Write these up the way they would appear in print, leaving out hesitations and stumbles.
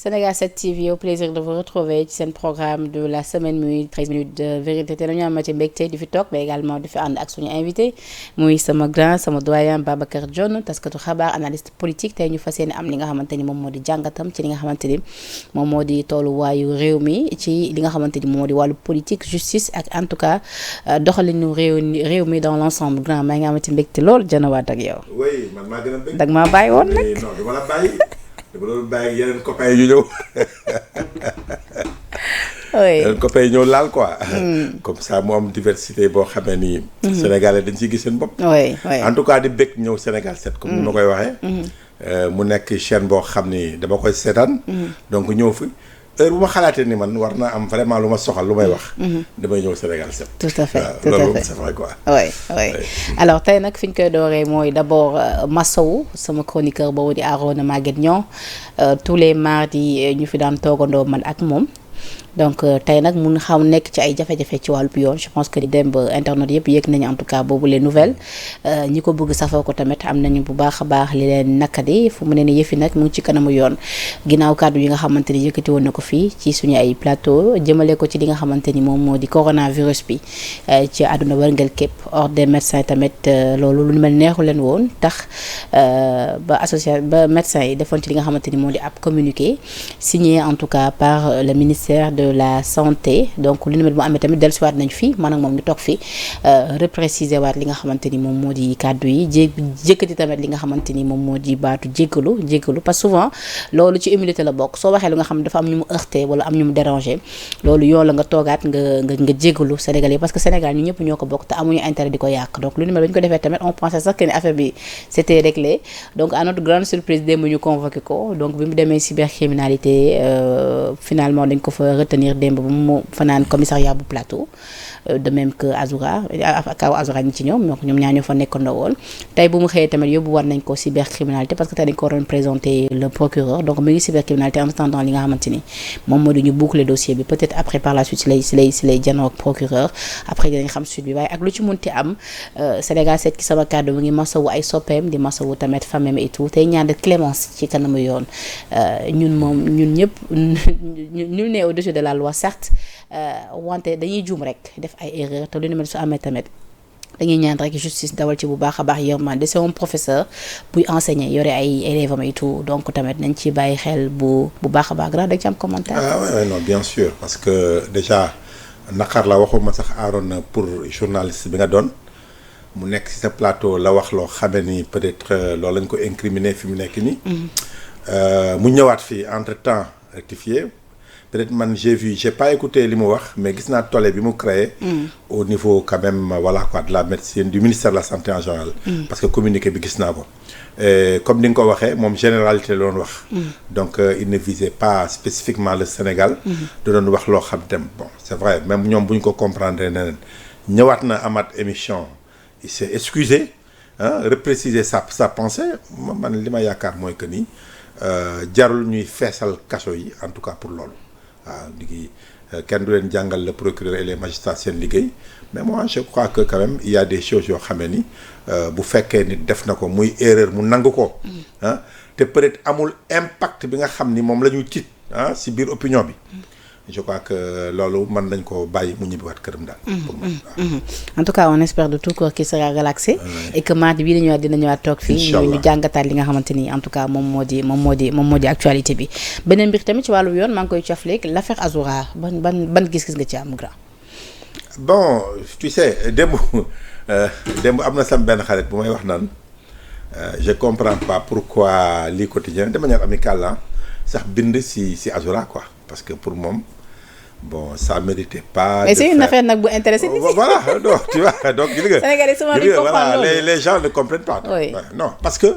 Sénégal 7 TV, au plaisir de vous retrouver ci seen programme de la semaine muy 13 minutes de vérité te dañu amati mbégte di fi toog mais également di fi ànd ak suñu invité muy sama grand sama doyen Babacar Dione taskatu xabaar analyste politique tey ñu fas yéene am li nga xamante ni moom moo di jàngatam ci li nga xamante ni moom moo di tolluwaayu réew mi ci li nga xamante ni moom moo di wàllu politique justice ak en tout cas doxalinu réew mi dans l' ensemble grand maa ngi amati mbégte lool janawaat ak yow. oui man maa gën a bëgg. dag maa bàyyi woon nag. non dama la bàyyi. dama doon bàyyi yeneen copains yu ñëw. oui yeneen copains yi ñëw laal quoi. comme ça mu am diversité boo xamee ni. Sénégalais dañ ciy gis seen bopp. oui oui en tout cas di bëgg ñëw Sénégal 7 comme ni ma koy waxee. mu nekk chaîne boo xam ni dama koy seetaan. donc ñëw fi heure bu ma xalaatee ni man war naa am vraiment lu ma soxal lu may wax. damay ñëw Sénégal 7. tout à fait tout loolu à moom fait c'est vrai quoi. oui oui alors tey nag fi ñu koy dooree mooy d'abord Massawu sama chroniqueur boobu di Arona Maguette Niang tous les mardis ñu fi daan toogandoo man ak moom. donc tey nag mun xaw nekk ci ay jafe-jafe ci wàllu yoon je pense que démb internet yëpp yëg nañu en tout cas boobu les nouvelles ñi ko bëgg safoo ko tamit am nañu bu baax a baax li leen nakadi fu mu ne ni yëfi nag mu ngi ci kanamu yoon ginnaaw kàddu yi nga xamante ni yëkkati woon na ko fii ci suñu ay plateau jëmale ko ci li nga xamante ni moom moo di coronavirus bi ci àdduna wërngël képp ordre des médecins tamit loolu lu mel neexu leen woon tax ba médecins yi defoon ci li nga xamante ni moo di ab communiqué signé en tout cas par le ministère de la santé donc lu nu mel bu amee tamit dellusiwaat nañ fi man ak moom ñu toog fi repréciser waat li nga xamante ni moom moo di kàddu yi jëkkati tamit li nga xamante ni moom moo di baatu jéggalu parce que souvent loolu ci humilité la bokk soo waxee lu nga xam ne dafa am ñu mu heurté wala am ñu mu dérangé loolu yoon la nga toogaat nga jéggalu Sénégal yi parce que Sénégal ñu ñëpp ñoo ko bokk te amuñu intérêt di ko yàq donc lu nu mel ba ñu ko defee tamit on pensait sax que ni affaire bi c'était réglé donc à notre grande surprise démb ñu convoqué ko donc bi mu demee cybercriminalité finalement dañ ko fa retenir démb ba mu fanaan commissariat bu plateau de même que Azoura kaw Azoura ñi ci ñoom donc ñoom ñaa ñoo fa nekkandoo woon tey bu mu xëyee tamit yóbbu war nañ ko cybercriminalité parce que tey dañ ko waroon présenter le procureur donc mu ngi cybercriminalité en attendant li nga xamante ni moom moo di ñu boucler dossier bi peut-être après par la suite si lay janoo ak procureur après dinañ xam suite bi waaye ak lu ci munti am Sénégal 7 ki sama kàddu mu ngi masawu ay soppeem di masawu tamit famem et tout tey ñaan de clémence ci kanamu yoon ñun ñëpp ñu ne au-dessus de la loi certes wante dañuy juum rek def ay erreur te lu ne mel su amee tamit dañuy ñaan rek justice dawal ci bu baax a baax yërmande c'est un professeur buy enseigner yore ay élèves am et tout donc tamit nañ ci bàyyi xel bu baax a baax grand da ci am commentaire. oui non bien sûr parce que déjà naqar la waxuma sax aaroon pour journaliste bi nga doon mu nekk ci sa plateau la wax loo xamee ni peut-être loolu lañ ko incriminer fi mu nekk nii. mu ñëwaat fii entre-temps rectifié. peut-être man j'ai pas écouté li mu wax mais gis naa tollé bi mu créé au niveau quand même voilà quoi de la médecine du ministère de la santé en général parce que communiqué bi gis naa ko comme ni nga ko waxee moom généralité la doon wax donc il ne visait pas spécifiquement le Sénégal da doon wax loo xam tam bon c'est vrai même ñoom bu ñu ko comprendre neneen ñëwaat na amaat émission il s'est excusé repréciser sa pensée man li ma yaakaar mooy que ni jarul ñuy feesal kaso yi en tout cas pour loolu waaw léegi kenn du leen jàngal le procureur et les magistrats seen liggéey mais moi je crois que quand même il y a des choses yoo xamee ni bu fekkee nit def na ko muy erreur mu nangu ko te peut-être amul impact bi nga xam ni moom la ñuy tiit si biir opinion bi je crois que loolu mën nañ ko bàyyi mu ñibbiwaat këram daal. pour moi en tout cas on espère de tout cœur qu'il sera relaxé. et que mardi bii dina ñëwaat toog fii. ñu jàngataat li nga xamante ni en tout cas moom moo di actualité bi. beneen mbir tamit ci wàllu yoon maa ngi koy cof léegi l'affaire Azoura ban gis-gis nga ci am grand. bon tu sais démb am na sam benn xarit bu may wax naan je comprends pas pourquoi lii quotidien de manière amicale sax bind si Azoura quoi parce que pour moom. bon ça méritait pas. mais c'est une affaire nag bu intéressé nit ñi. voilà non tu vois donc gis nga. Sénégalais souvent duñ comprendre loolu les gens ne comprennent pas. oui non parce que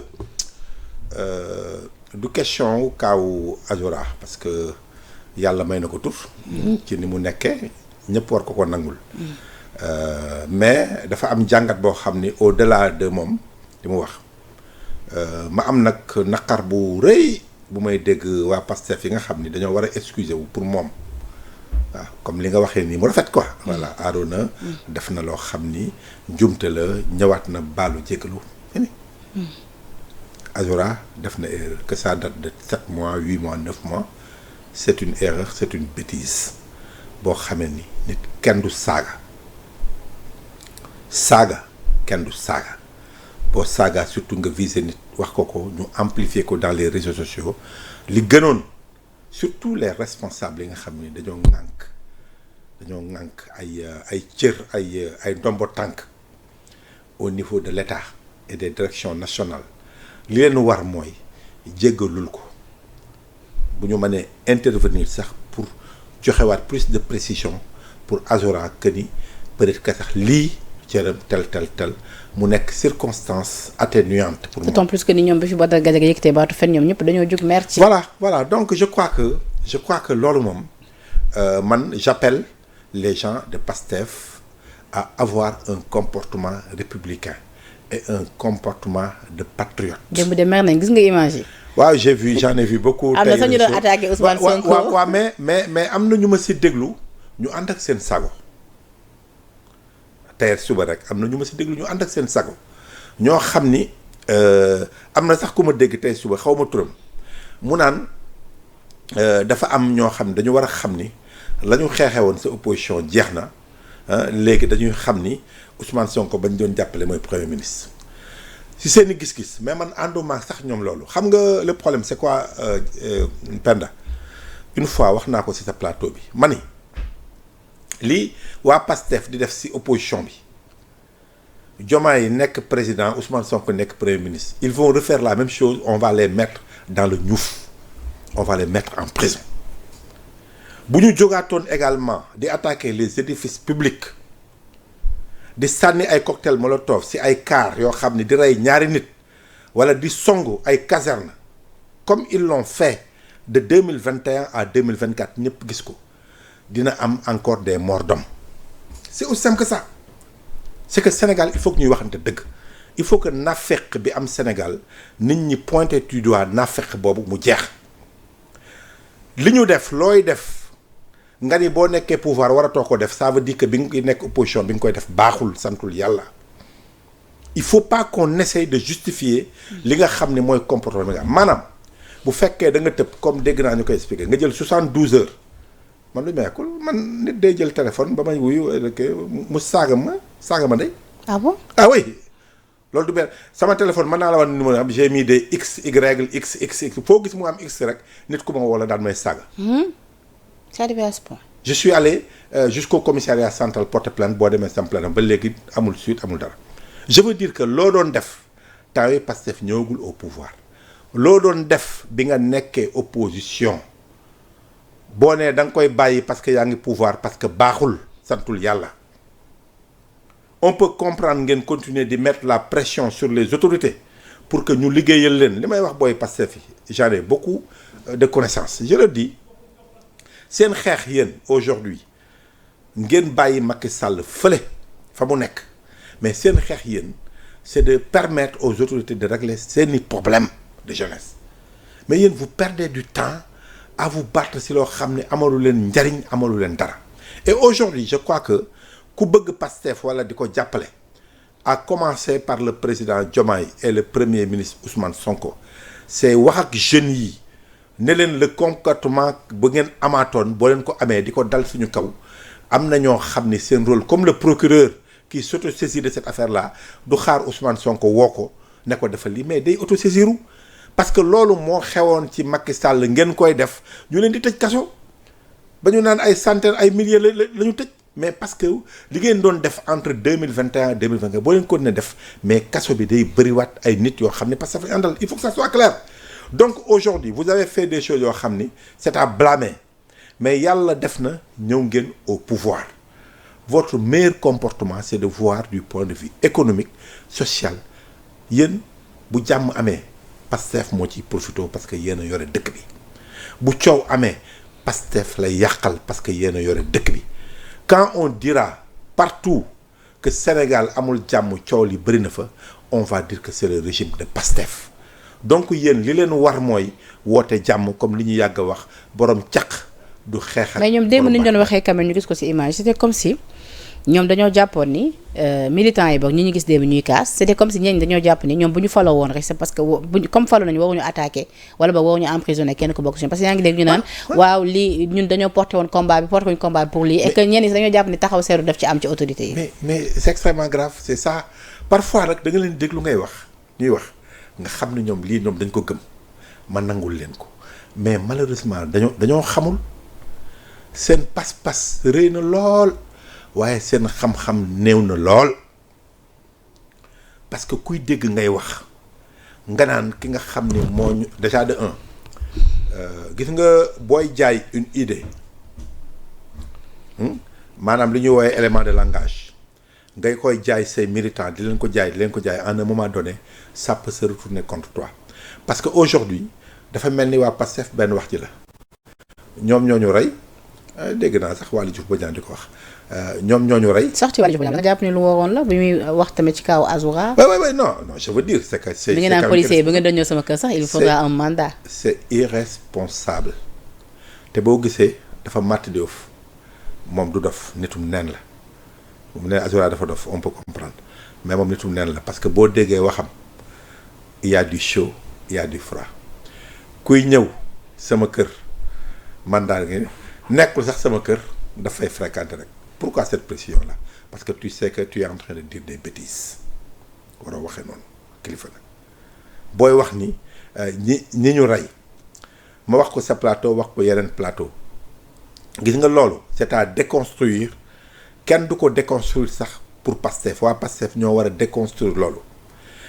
du question wu kaawu Azoura parce que yàlla may na ko tur. ci ni mu nekkee ñëpp war ko nangul. mais dafa am jàngat boo xam ni au-delà de moom li mu wax ma am nag naqar bu rëy bu may dégg waa Pastef yi nga xam ni dañoo war a excuser wu pour moom. waaw comme li nga waxee nii mu rafet quoi. voilà Arona def na loo xam ni njumte la ñëwaat na baalu jégalu. Azoura def na erreur que ça date de 7 mois 8 mois 9 mois c'est une erreur, c'est une bêtise boo xamee ni nit kenn du saaga kenn du saaga boo saaga surtout nga viser nit wax ko ñu amplifier ko dans les réseaux sociaux li gënoon surtout les responsables yi nga xam ni dañoo ŋànk ay cër ay ndombo tànk au niveau de l'État et des directions nationales li leen war mooy jéggalul ko bu ñu mënee intervenir sax pour joxewaat plus de précision pour Azora que ni peut-être que sax lii cëram tel mu nekk circonstance atténuante pour moi. d'autant plus que ni ñoom bi fi Badara Gadiaga yëkkatee baatu fen ñoom ñëpp dañoo jug mer ci. voilà donc je crois que loolu moom man j'appelle les gens de PASTEF à avoir un comportement républicain et un comportement de patriote. démb de mer nañ gis nga image yi. waaw j'en ai vu beaucoup. am na sax ñu doon attaqué Ousmane Sonko waaw mais am na ñu ma si déglu ñu ànd ak seen sago tey suba rek am na ñu ma si déglu ñu ànd ak seen sago ñoo xam ni am na sax ku ma dégg tey suba xaw ma turam mu naan dafa am ñoo xam ne dañu war a xam ni la ñu xeexee woon sa opposition jeex na léegi dañuy xam ni Ousmane Sonko bañ doon jàppale mooy premier ministre. si seen i gis-gis mais man ànduma sax ñoom loolu xam nga le problème c'est quoi Penda une fois wax naa ko ci sa plateau bi ma ni lii waa PASTEF di def ci opposition bi Diomaye nekk président Ousmane Sonko nekk premier ministre ils vont refaire la même chose on va les mettre dans le ñuuf on va les mettre en prison bu ñu jógaatoon également di attaquer les édifices publics di sànni ay cocktail molotov ci ay car yoo xam ne di rey ñaari nit wala di songu ay caserne comme ils l'ont fait de 2021 à 2024 ñëpp gis ko dina am encore des morts d'hommes c'est aussi simple que ça c'est que Sénégal il faut que ñuy waxante dëgg il faut que naafeq bi am Sénégal nit ñi pointer du doigt naafeq boobu mu jeex li ñu def looy def nga ni boo nekkee pouvoir waratoo ko def ça veut dire que bi nga nekk opposition bi nga koy def baaxul santul yàlla il faut pas qu'on essaye de justifier li nga xam ne mooy comportement bi nga maanaam bu fekkee da nga tëb comme dégg naa ñu koy expliquer nga jël 72 heures man lu meekul man nit day jël téléphone ba may wuyu mu saaga ma day ah bon ah oui loolu du benn sama téléphone mën naa la wan numéro am j'ai mis des x y x foo gis mu am x rek nit ku ma wala daan may saaga. c'est arrivé à ce point. je suis allé jusqu'au commissariat central porter plainte boo demee sam plainte ba léegi amul suite amul dara je veux dire que loo doon def temps yi Pastef ñëwagul au pouvoir loo doon def bi nga nekkee opposition boo nee da nga koy bàyyi parce que yaa ngi pouvoir parce que baaxul santul yàlla on peut comprendre ngeen continuer di mettre la pression sur les autorités pour que ñu liggéeyal leen li may wax booy Pastef yi j'en ai beaucoup de connaissances je le dis seen xeex yéen aujourd'hui ngeen bàyyi Macky Sall fële fa mu nekk mais seen xeex yéen c'est de permettre aux autorités de régler seeni problèmes de jeunesse mais yéen vous perdez du temps à vous battre si loo xam ne amalu leen njariñ amalu leen dara et aujourd'hui je crois que ku bëgg Pastef wala di ko jàppale à commencer par le président Diomaye et le premier ministre Ousmane Sonko c'est wax ak jeunes yi ne leen le comportement bu ngeen amaatoon boo leen ko amee di ko dal suñu kaw am na ñoo xam ni seen rôle comme le procureur qui s'autosaisit de cette affaire là du xaar Ousmane Sonko woo ko ne ko dafa lii mais day autosaisiru parce que loolu moo xewoon ci Macky Sall ngeen koy def ñu leen di tëj kaso ba ñu naan ay centaines ay milliers la ñu tëj mais parce que li ngeen doon def entre 2021 et 2024 boo leen ko ne def mais kaso bi day bëriwaat ay nit yoo xam ne parce que dafay àndal il faut que ça soit clair. Donc aujourd'hui vous avez fait des choses yoo xam ni c'est à blâmer mais yàlla def na ñëw ngeen au pouvoir votre meilleur comportement c'est de voir du point de vue économique social yéen bu jàmm amee Pastef moo ciy profité parce que yéen a yore dëkk bi bu coow amee Pastef lay yàqal parce que yéen a yore dëkk bi quand on dira partout que Sénégal amul jàmm coow li bëri na fa on va dire que c'est le régime de Pastef donc yéen li leen war mooy woote jàmm comme li ñu yàgg a wax borom caq du xeex ak mais ñoom démb ni ñu doon waxee quand même ñu gis ko ci image c'était comme si ñoom dañoo jàppoon ni militants yi boog ñi ñu gis démb ñuy kaas c'était comme si ñenn dañoo jàpp ni ñoom bu ñu faloo woon rek c'est parce que buñ comme faloo nañu waruñu attaqué wala boog waruñu emprisonné kenn ko bokk ci parce que yaa ngi dégg ñu naan waaw lii ñun dañoo porté woon combat bi porté wuñu combat bi pour lii et que ñenn ñi dañoo jàpp ni taxaw seeru def ci am ci autorité yi. mais c'est extrêmement grave c'est ça parfois nag da nga leen déglu ngay wax ñuy wax nga xam ne ñoom lii ñoom dañ ko gëm ma nangul leen ko mais malheureusement dañoo xamul seen pas-pas rëy na lool waaye seen xam-xam néew na lool parce que kuy dégg ngay wax nga naan ki nga xam ni moo ñu déjà de un gis nga booy jaay une idée maanaam li ñuy woowee élément de langage ngay koy jaay say militants di leen ko jaay à un moment donné ça peut se retourner contre toi parce que aujourd'hui dafa mel ni waa Pastef benn wax ji la ñoom ñoo ñu rey dégg naa sax Waly Diouf Bodiang di ko wax ñoom ñoo ñu rey. sax ci Waly Diouf Bodiang nga jàpp ni lu waroon la bi muy wax tamit ci kaw Azoura. oui non je veux dire c'est que c'est. bi nga naan policier bi nga doon ñëw sama kër sax il faudra un mandat. c'est irresponsable te boo gisee dafa màtt di ëff moom du dof nitum neen la mu ne Azoura dafa dof on peut comprendre mais moom nitum neen la parce que boo déggee waxam il y a du chaud il y a du froid kuy ñëw sama kër mandat gi nekkul sax sama kër dafay fréquenter rek pourquoi cette pression là parce que tu sais que tu es en train de dire des bêtises waroo waxee noonu kilifa nag booy wax ni ñi ñu rey ma wax ko sa plateau wax ko yeneen plateau gis nga loolu c'est à déconstruire kenn du ko déconstruire sax pour Pastef waa Pastef ñoo war a déconstruire loolu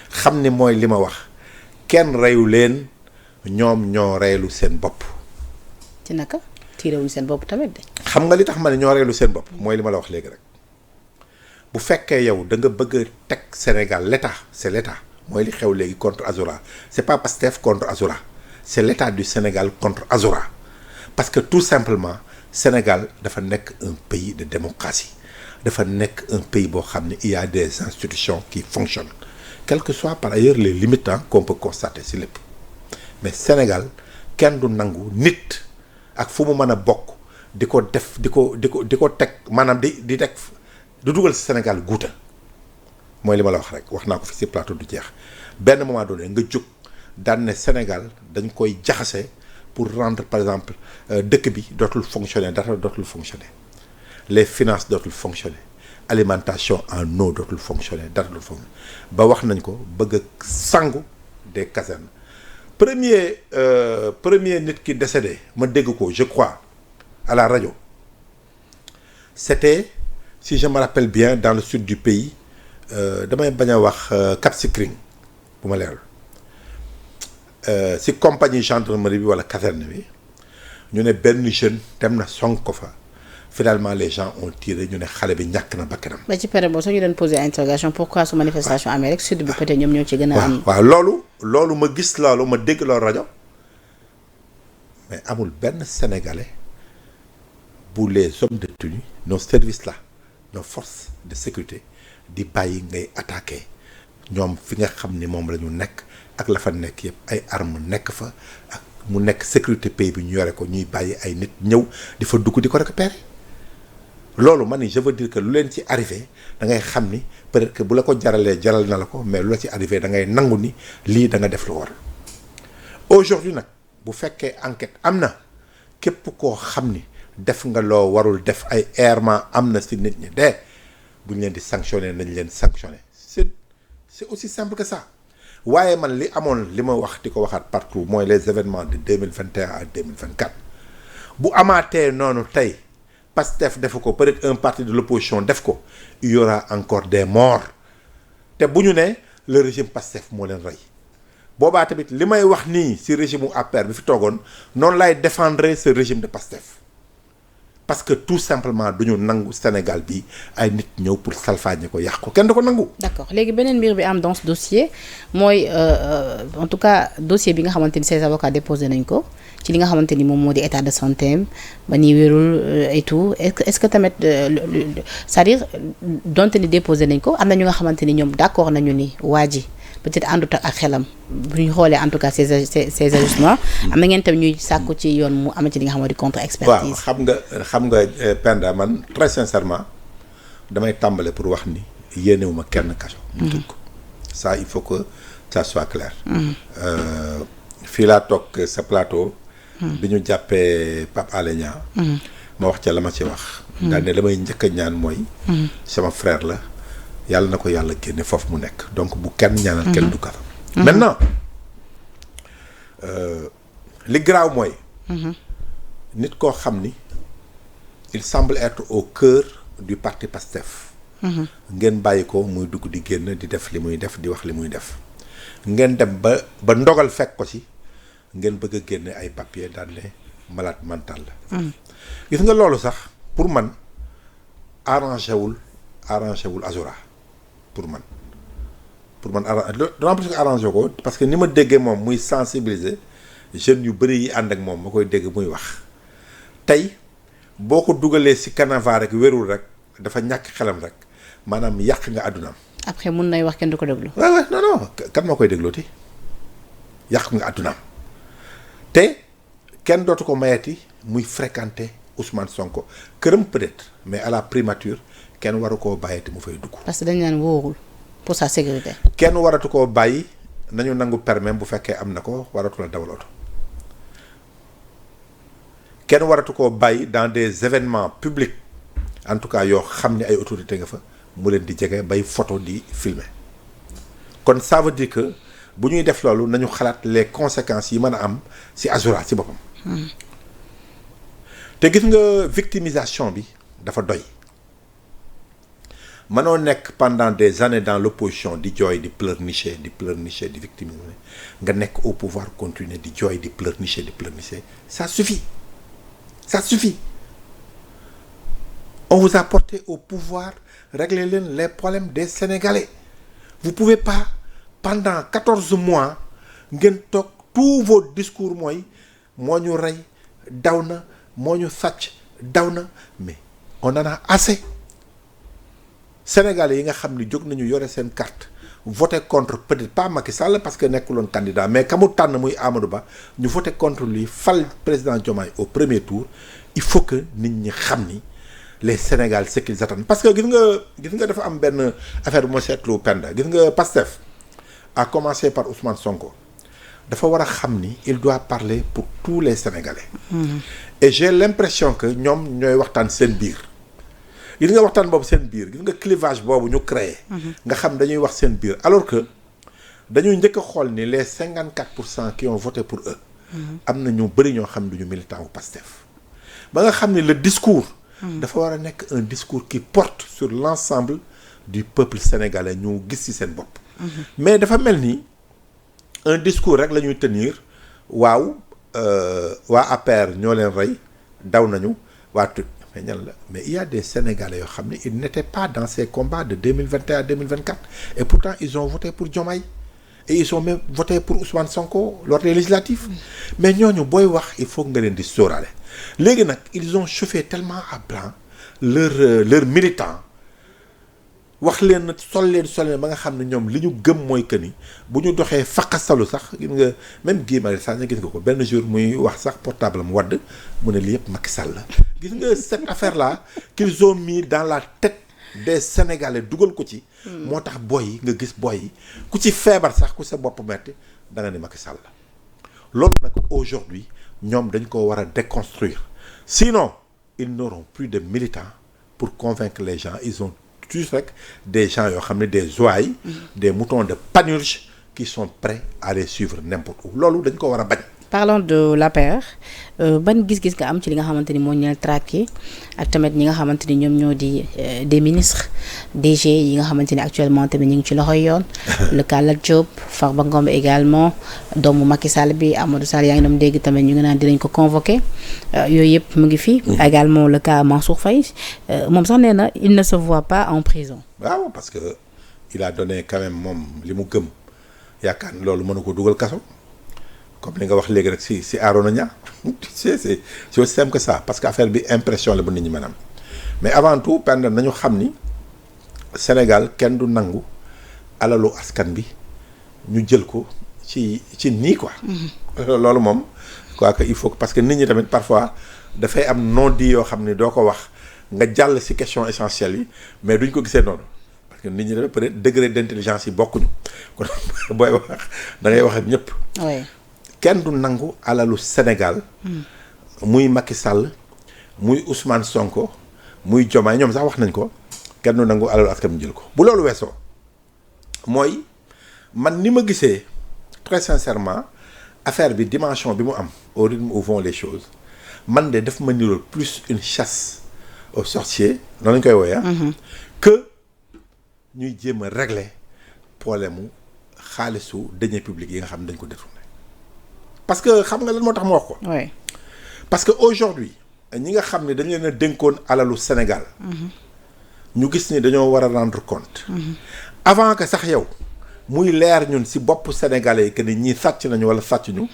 xam ni mooy li ma wax kenn reyu leen ñoom ñoo reylu seen bopp. ci naka tiirewuñu seen bopp tamit de. xam nga li tax ma ne ñoo reylu seen bopp mooy li ma la wax léegi rek bu fekkee yow da nga bëgg a teg Sénégal l'état c'est l'état mooy li xew léegi contre Azoura c'est pas Pastef contre Azoura c'est l'état du Sénégal contre Azoura parce que tout simplement Sénégal dafa nekk un pays de démocratie dafa nekk un pays boo xam ne il y a des institutions qui fonctionnent quelles que soient par ailleurs les limites qu'on peut constater ci lépp mais Sénégal kenn du nangu nit ak fu mu mën a bokk di ko def di ko teg maanaam di teg du dugal ci Sénégal guuta mooy li ma la wax rek wax naa ko fi ci plateau du jeex benn moment donné nga jóg daan ne Sénégal dañ koy jaxase pour rendre par exemple dëkk bi dootul fonctionner dara dootul fonctionner les finances dootul fonctionner alimentation en eau dootul fonctionner dara dootul fonctionner ba wax nañ ko bëgg a sangu des casernes premier nit ki décédé ma dégg ko je crois à la radio c'était si je me rappelle bien dans le sud du pays damay bañ a wax Cap Skirring bu ma leeral si compagnie gendarmerie bi wala caserne bi ñu ne benn jeune dem na song ko fa finalement les gens ont tiré ñu ne xale bi ñàkk na bakkanam. ba ci période boobu soo ñu doon poser interrogation pourquoi su manifestation amee rek sud bi peut-être ñoom ñoo ci gën a am. waaw loolu ma gis loolu ma dégg loolu rajo mais amul benn sénégalais bu les hommes de tenue nos services là nos forces de sécurité di bàyyi ngay attaquer ñoom fi nga xam ni moom la ñu nekk ak la fa nekk yëpp ay armes nekk fa ak mu nekk sécurité pays bi ñu yore ko ñuy bàyyi ay nit ñëw di fa dugg di ko récupérer loolu man ni je veux dire que lu leen ci arrivé da ngay xam ni peut-être que bu la ko jaralee jaral na la ko mais lu la ci arrivé da ngay nangu ni lii da nga def lu war aujourd'hui nag bu fekkee enquête am na képp koo xam ni def nga loo warul def ay errement am na si nit ñi de bu ñu leen di sanctionner nañ leen sanctionner c'est aussi simple que ça waaye man li amoon li ma wax di ko waxaat partout mooy les événements de 2021 à 2024 bu amaatee noonu tey Pastef def ko peut-être un parti de l'opposition def ko il y aura encore des morts te bu ñu ne le régime Pastef moo leen rey boobaa tamit li may wax nii ci régime u APR bi fi toogoon noonu lay défendre ce régime de Pastef parce que tout simplement du ñu nangu Sénégal bi ay nit ñëw pour salfaañe ko yàq ko kenn du ko nangu. d'accord léegi beneen mbir bi am dans ce dossier mooy en tout cas dossier bi nga xamante ni ces avocats déposé nañ ko ci li nga xamante ni moom moo di état de santé ba ni wérul et tout est-ce que tamit c'est-à-dire donte ni déposé nañ ko am na ñu nga xamante ni ñoom d'accord nañu ni waa ji peut-être àndut ak xelam bu ñu xoolee en tout cas ces ajustements am na ngeen tam ñuy sàkku ci yoon mu am ci li nga xam ne di contre expertise. waaw xam nga Penda man très sincèrement damay tàmbale pour wax ni yéenewuma kenn kaso. mu tëj ko ça il faut que ça soit clair. fii laa toog sa plateau. bi ñu jàppee Pape Alé Niang. ma wax ca la ma ci wax. daal ne la may njëkk a ñaan mooy. sama frère la yàlla na ko yàlla génne foofu mu nekk donc bu kenn ñaanal kenn du kaso. maintenant li garaaw mooy. nit koo xam ni il semble être au cœur du parti PASTEF. ngeen bàyyi ko muy dugg di génn di def li muy def di wax li muy def ngeen dem ba ndogal fekk ko ci ngeen bëgg a génne ay papier daal ne malade mental la. gis nga loolu sax pour man arrangé wul Azura pour man d'autant plus que arrangé ko parce que ni ma déggee moom muy sensibiliser jeunes yu bëri yi ànd ak moom ma koy dégg muy wax tey boo ko dugalee ci canevas rek wérul rek dafa ñàkk xelam rek maanaam yàq nga àddunaam. après mun nay wax kenn du ko déglu. waaw non kan moo koy déglooti yàq nga àddunaam te kenn dootu ko mayati muy fréquenter Ousmane Sonko këram peut-être mais à la primature kenn waru koo bàyyati mu fay dugg. parce que dañ naan wóorul pour sa sécurité. kenn waratu koo bàyyi nañu nangu permis bu fekkee am na ko waratu la dawal oto kenn waratu koo bàyyi dans des événements publics en tout cas yoo xam ne ay autorités nga fa mu leen di jege bay photo di filmer kon ça veut dire que bu ñuy def loolu nañu xalaat les conséquences yi mën a am ci Azura ci boppam. te gis nga victimisation bi dafa doy mënoo nekk pendant des années dans l'opposition di jooy di pleurnicher di victimiser nga nekk au pouvoir continuer di jooy di pleurnicher ça suffit. On vous a porté au pouvoir, réglez les problèmes des Sénégalais. Vous pouvez pas pendant 14 mois ngeen toog tous vos discours mooy moo ñu rey daw na moo ñu sàcc daw na mais on en a assez. Sénégalais yi nga xam ni jóg nañu yore seen carte voté contre peut-être pas Macky Sall parce que nekkuloon candidat mais ka mu tànn muy Amadou Ba ñu voté contre lui fal président Diomaye au premier tour il faut que nit ñi xam ni les Sénégalais ce qu'ils attendent parce que gis nga dafa am benn affaire bu ma seetlu Penda gis nga Pastef à commencer par Ousmane Sonko dafa war a xam ni il doit parler pour tous les Sénégalais. Et j'ai l'impression que ñoom ñooy waxtaan seen biir. gis nga waxtaan boobu seen biir gis nga clivage boobu ñu créé. nga xam dañuy wax seen biir alors que dañuy njëkk a xool ni les 54% qui ont voté pour eux. am na ñu bëri ñoo xam ne duñu militant wu Pastef. ba nga xam ne le discours. dafa war a nekk un discours qui porte sur l'ensemble du peuple sénégalais ñu gis ci seen bopp. mais dafa mel ni un discours rek la ñuy tenir waaw waa APR ñoo leen rey daw nañu waa tut mais ñan la mais il y a des Sénégalais yoo xam ne ils n'étaient pas dans ces combats de 2021 à 2024 et pourtant ils ont voté pour Diomaye et ils ont même voté pour Ousmane Sonko lors des législatives mais ñooñu booy wax il faut nga leen di sóoraale léegi nag ils ont chauffé tellement à blanc leurs militants wax leen sol leen ba nga xam ne ñoom li ñu gëm mooy que ni bu ñu doxee faqasalu sax gis nga même Guy Marius Sagna gis nga ko benn jour muy wax sax portable am wadd mu ne li yëpp Macky Sall la gis nga cette affaire là qu'ils ont mis dans la tête des Sénégalais dugal ko ci moo tax boy yi nga gis boy yi ku ci feebar sax ku sa bopp metti da nga ne Macky Sall la loolu nag aujourd'hui ñoom dañ ko war a déconstruire sinon ils n'auront plus de militants pour convaincre les gens ils ont juste rek des gens yoo xam ne des ouailles des moutons de Panurge qui sont prêts à les suivre n'importe où loolu dañ ko war a bañ. Parlons de l'APR ban gis-gis nga am ci li nga xamante ni moo ñeel traqué ak tamit ñi nga xamante ni ñoom ñoo di des ministres DG yi nga xamante ni actuellement tamit ñu ngi ci loxoy yoon. le cas Lat Diop Farba Ngom également doomu Macky Sall bi Amadou Sall yaa ngi doon dégg tamit ñu ngi naan dinañ ko convoqué yooyu yëpp mu ngi fi. également le cas Mansour Faye moom sax nee na il ne se voit pas en prison. waaw parce que il a donné quand même moom li mu gëm yaakaar ne loolu mënu ko dugal kaso. comme li nga wax léegi rek si Arona Niang c'est aussi simple que ça parce que affaire bi impression la bu nit ñi mën am mais avant tout pendant nañu xam ni Sénégal kenn du nangu alalu askan bi ñu jël ko ci nii quoi. loolu moom quoi que il faut que parce que nit ñi tamit parfois dafay am non-dit yoo xam ne doo ko wax nga jàll ci question essentielle yi mais duñ ko gisee noonu parce que nit ñi dafa peut-être degré d'intelligence yi bokkuñu kon booy wax da ngay wax ak ñëpp. kenn du nangu alalu Sénégal. muy Macky Sall muy Ousmane Sonko muy Diomaye ñoom sax wax nañ ko kenn du nangu alalu askan jël ko bu loolu weesoo mooy man ni ma gisee très sincèrement affaire bi dimension bi mu am au rythme où vont les choses man de daf ma nirool plus une chasse aux sorciers noonu lañ koy wooyee que ñuy jéem a régler problème mu xaalisu deniers publics yi nga xam ne dañ ko détourné parce que xam nga lan moo tax ma wax ko. parce que aujourd'hui ñi nga xam ne dañ leen a dénkoon alalu Sénégal. ñu gis ni dañoo war a rendre compte. avant que sax yow muy leer ñun ci bopp sénégalais yi que ni ñii sàcc nañu walla sàcc ñu.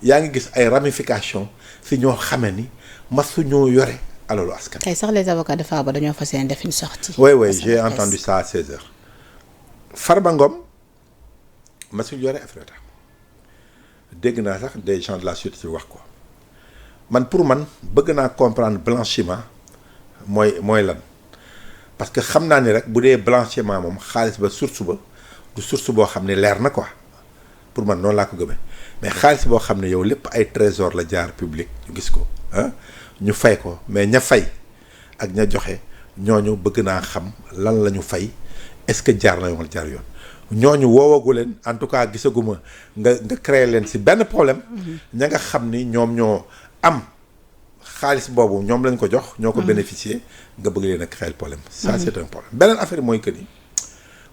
yaa ngi gis ay ramifications ci ñoo xamee ni masuñoo yore alalu askan. tey sax les avocats de Farba dañoo fas yéene def une sortie. oui j'ai entendu ça à 16h. Farba Ngom masuñu yore affaire dégg naa sax des gens de la société wax ko. man pour man bëgg naa comprendre blanchiment mooy lan parce que xam naa ni rek bu dee blanchiment moom xaalis ba source ba du source boo xam ne leer na quoi pour man noonu laa ko gëmee mais xaalis boo xam ne yow lépp ay trésor la jaar public ñu gis ko ñu fay ko mais ña fay ak ña joxe ñooñu bëgg naa xam lan la ñu fay est-ce que jaar na yoon jaar yoon ñooñu woowagu leen en tout cas gisaguma nga créer leen ci benn problème ña nga xam ni ñoom ñoo am xaalis boobu ñoom lañ ko jox ñoo ko bénéficier nga bëgg leen a créer problème ça c'est un problème beneen affaire mooy que ni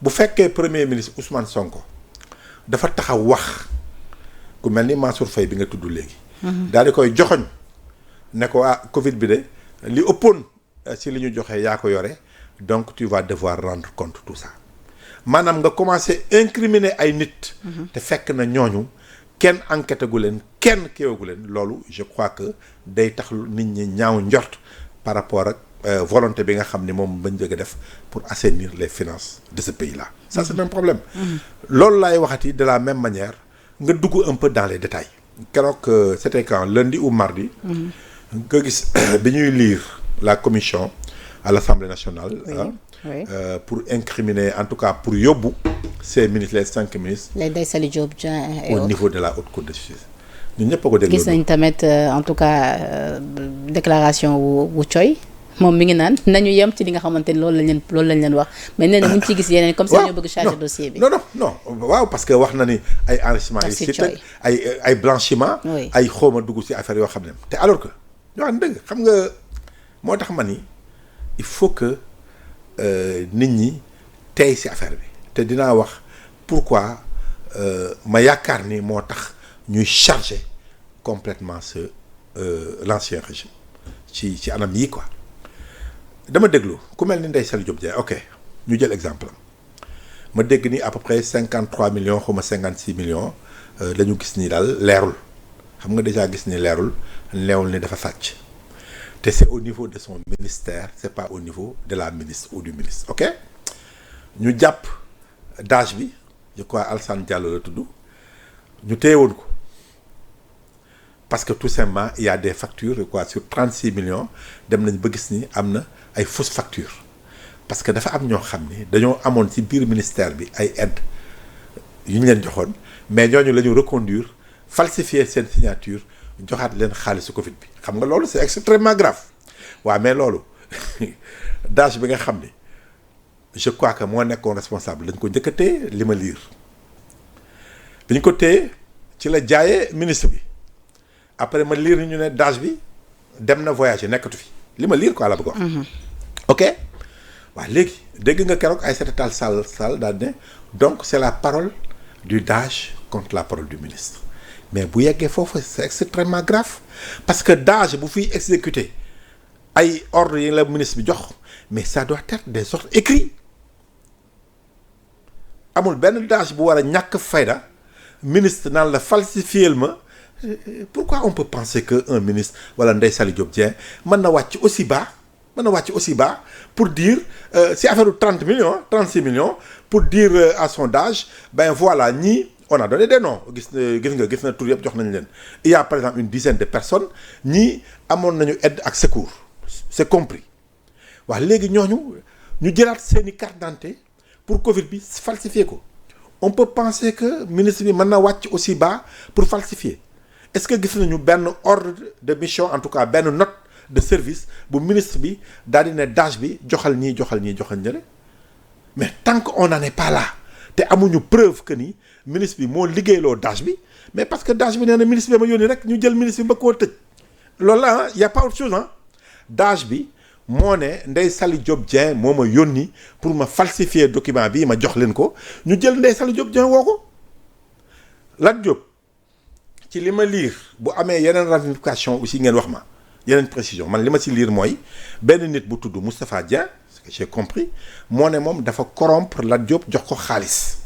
bu fekkee premier ministre Ousmane Sonko dafa taxaw wax ku mel ni Mansour Faye bi nga tudd léegi daal di koy joxoñ ne ko Covid bi de li ëppoon ci li ñu joxe yaa ko yore donc tu vas devoir rendre compte tout ça maanaam nga commencer incriminer ay nit te fekk na ñooñu kenn enquête gu leen kenn kéewagu leen loolu je crois que day tax nit ñi ñaaw njort par rapport ak volonté bi nga xam ni moom bañ jóge def pour assainir les finances de ce pays là ça c'est un problème loolu laay waxati de la même manière nga dugg un peu dans les détails keroog c'était quand lundi ou mardi nga gis bi ñuy lire la commission à l'Assemblée nationale pour incriminer en tout cas pour yóbbu ces ministres les 5 ministres. les Ndeye Saly Diop Dieng au niveau de la haute cour de justice ñun ñëpp a ko déglu. gis nañ tamit en tout cas déclaration wu Thioye moom mi ngi naan nañu yem ci li nga xamante ni loolu lañ leen wax mais nee na mu ngi ciy gis yeneen comme ça ñoo bëgg charger dossier bi. non waaw parce que wax na ni ay enrichissement illicite ay blanchiment ay xawma dugg ci affaire yoo xam ne te alors que ñoo xam dëgg xam nga moo tax ma ni il faut que nit ñi tey ci affaire bi te dinaa wax pourquoi ma yaakaar ni moo tax ñuy charger complètement l'ancien régime ci anam yi quoi dama déglu ku mel ni Ndeye Saly Diop Dieng ok ñu jël exemple am ma dégg ni à peu près 53 millions xaw ma 56 millions la ñu gis ni daal leerul xam nga déjà gis ni leerul leewul ni dafa sàcc te c'est au niveau de son ministère c'est pas au niveau de la ministre ou du ministre ok ñu jàpp DAGE bi je crois Alassane Diallo la tudd ñu téyewoon ko parce que tout simplement il y a des factures je crois sur 36 millions dem nañ ba gis ni am na ay fausses factures parce que dafa am ñoo xam ni dañoo amoon ci biir ministère bi ay aides yu ñu leen joxoon mais ñooñu la ñu reconduire falsifier seen signature joxaat leen xaalisu Covid bi xam nga loolu c'est extrêmement grave waaw mais loolu DAGE bi nga xam ni je crois que moo nekkoon responsable dañ ko njëkk a téye li ma liir bi ñu ko téye ci la jaayee ministre bi après ma liir ñu ne DAGE bi dem na voyager nekkatu fi li ma liir quoi la bëgg wax ok waaw léegi dégg nga keroog Aïssata Tall Sall daal ne donc c'est la parole du DAGE contre la parole du ministre mais bu yeggee foofu c'est extrêmement grave parce que DAGE bu fiy exécuter ay ordres yi la ministre bi jox mais ça doit être des ordres écrits amul benn DAGE bu war a ñàkk fayda ministre naan la falsifier ma pourquoi on peut penser que un ministre wala Ndeye Saly Diop Dieng mën na wàcc aussi bas pour dire si affaire u 30 millions 36 millions pour dire à son DAGE ben voilà ñii on a donné des noms gis na tur yëpp jox nañu leen il y a par exemple une dizaine de personnes ñii amoon nañu aide ak secours c'est compris wax léegi ñooñu ñu jëlaat seeni carte d'identité pour Covid bi falsifier ko on peut penser que ministre bi mën na wàcc aussi bas pour falsifier est-ce que gis nañu benn ordre de mission en tout cas benn note de service bu ministre bi daal di ne DAGE bi joxal ñii joxal ñële mais tant qu'on n'en est pas là te amuñu preuve que ni ministre bi moo liggéeyloo DAGE bi mais parce que DAGE bi nee na ministre bi ma yónni rek ñu jël ministre bi ba koo tëj loolu la y a pas autre chose DAGE bi moo ne Ndeye Saly Diop Dieng moo ma yónni pour ma falsifier document bi ma jox leen ko ñu jël Ndeye Saly Diop Dieng woo ko Lat Diop ci li ma lire bu amee yeneen ramification aussi ngeen wax ma yeneen précision man li ma ci lire mooy benn nit bu tudd Moustapha Dieng ce que j'ai compris moo ne moom dafa corrompre Lat Diop jox ko xaalis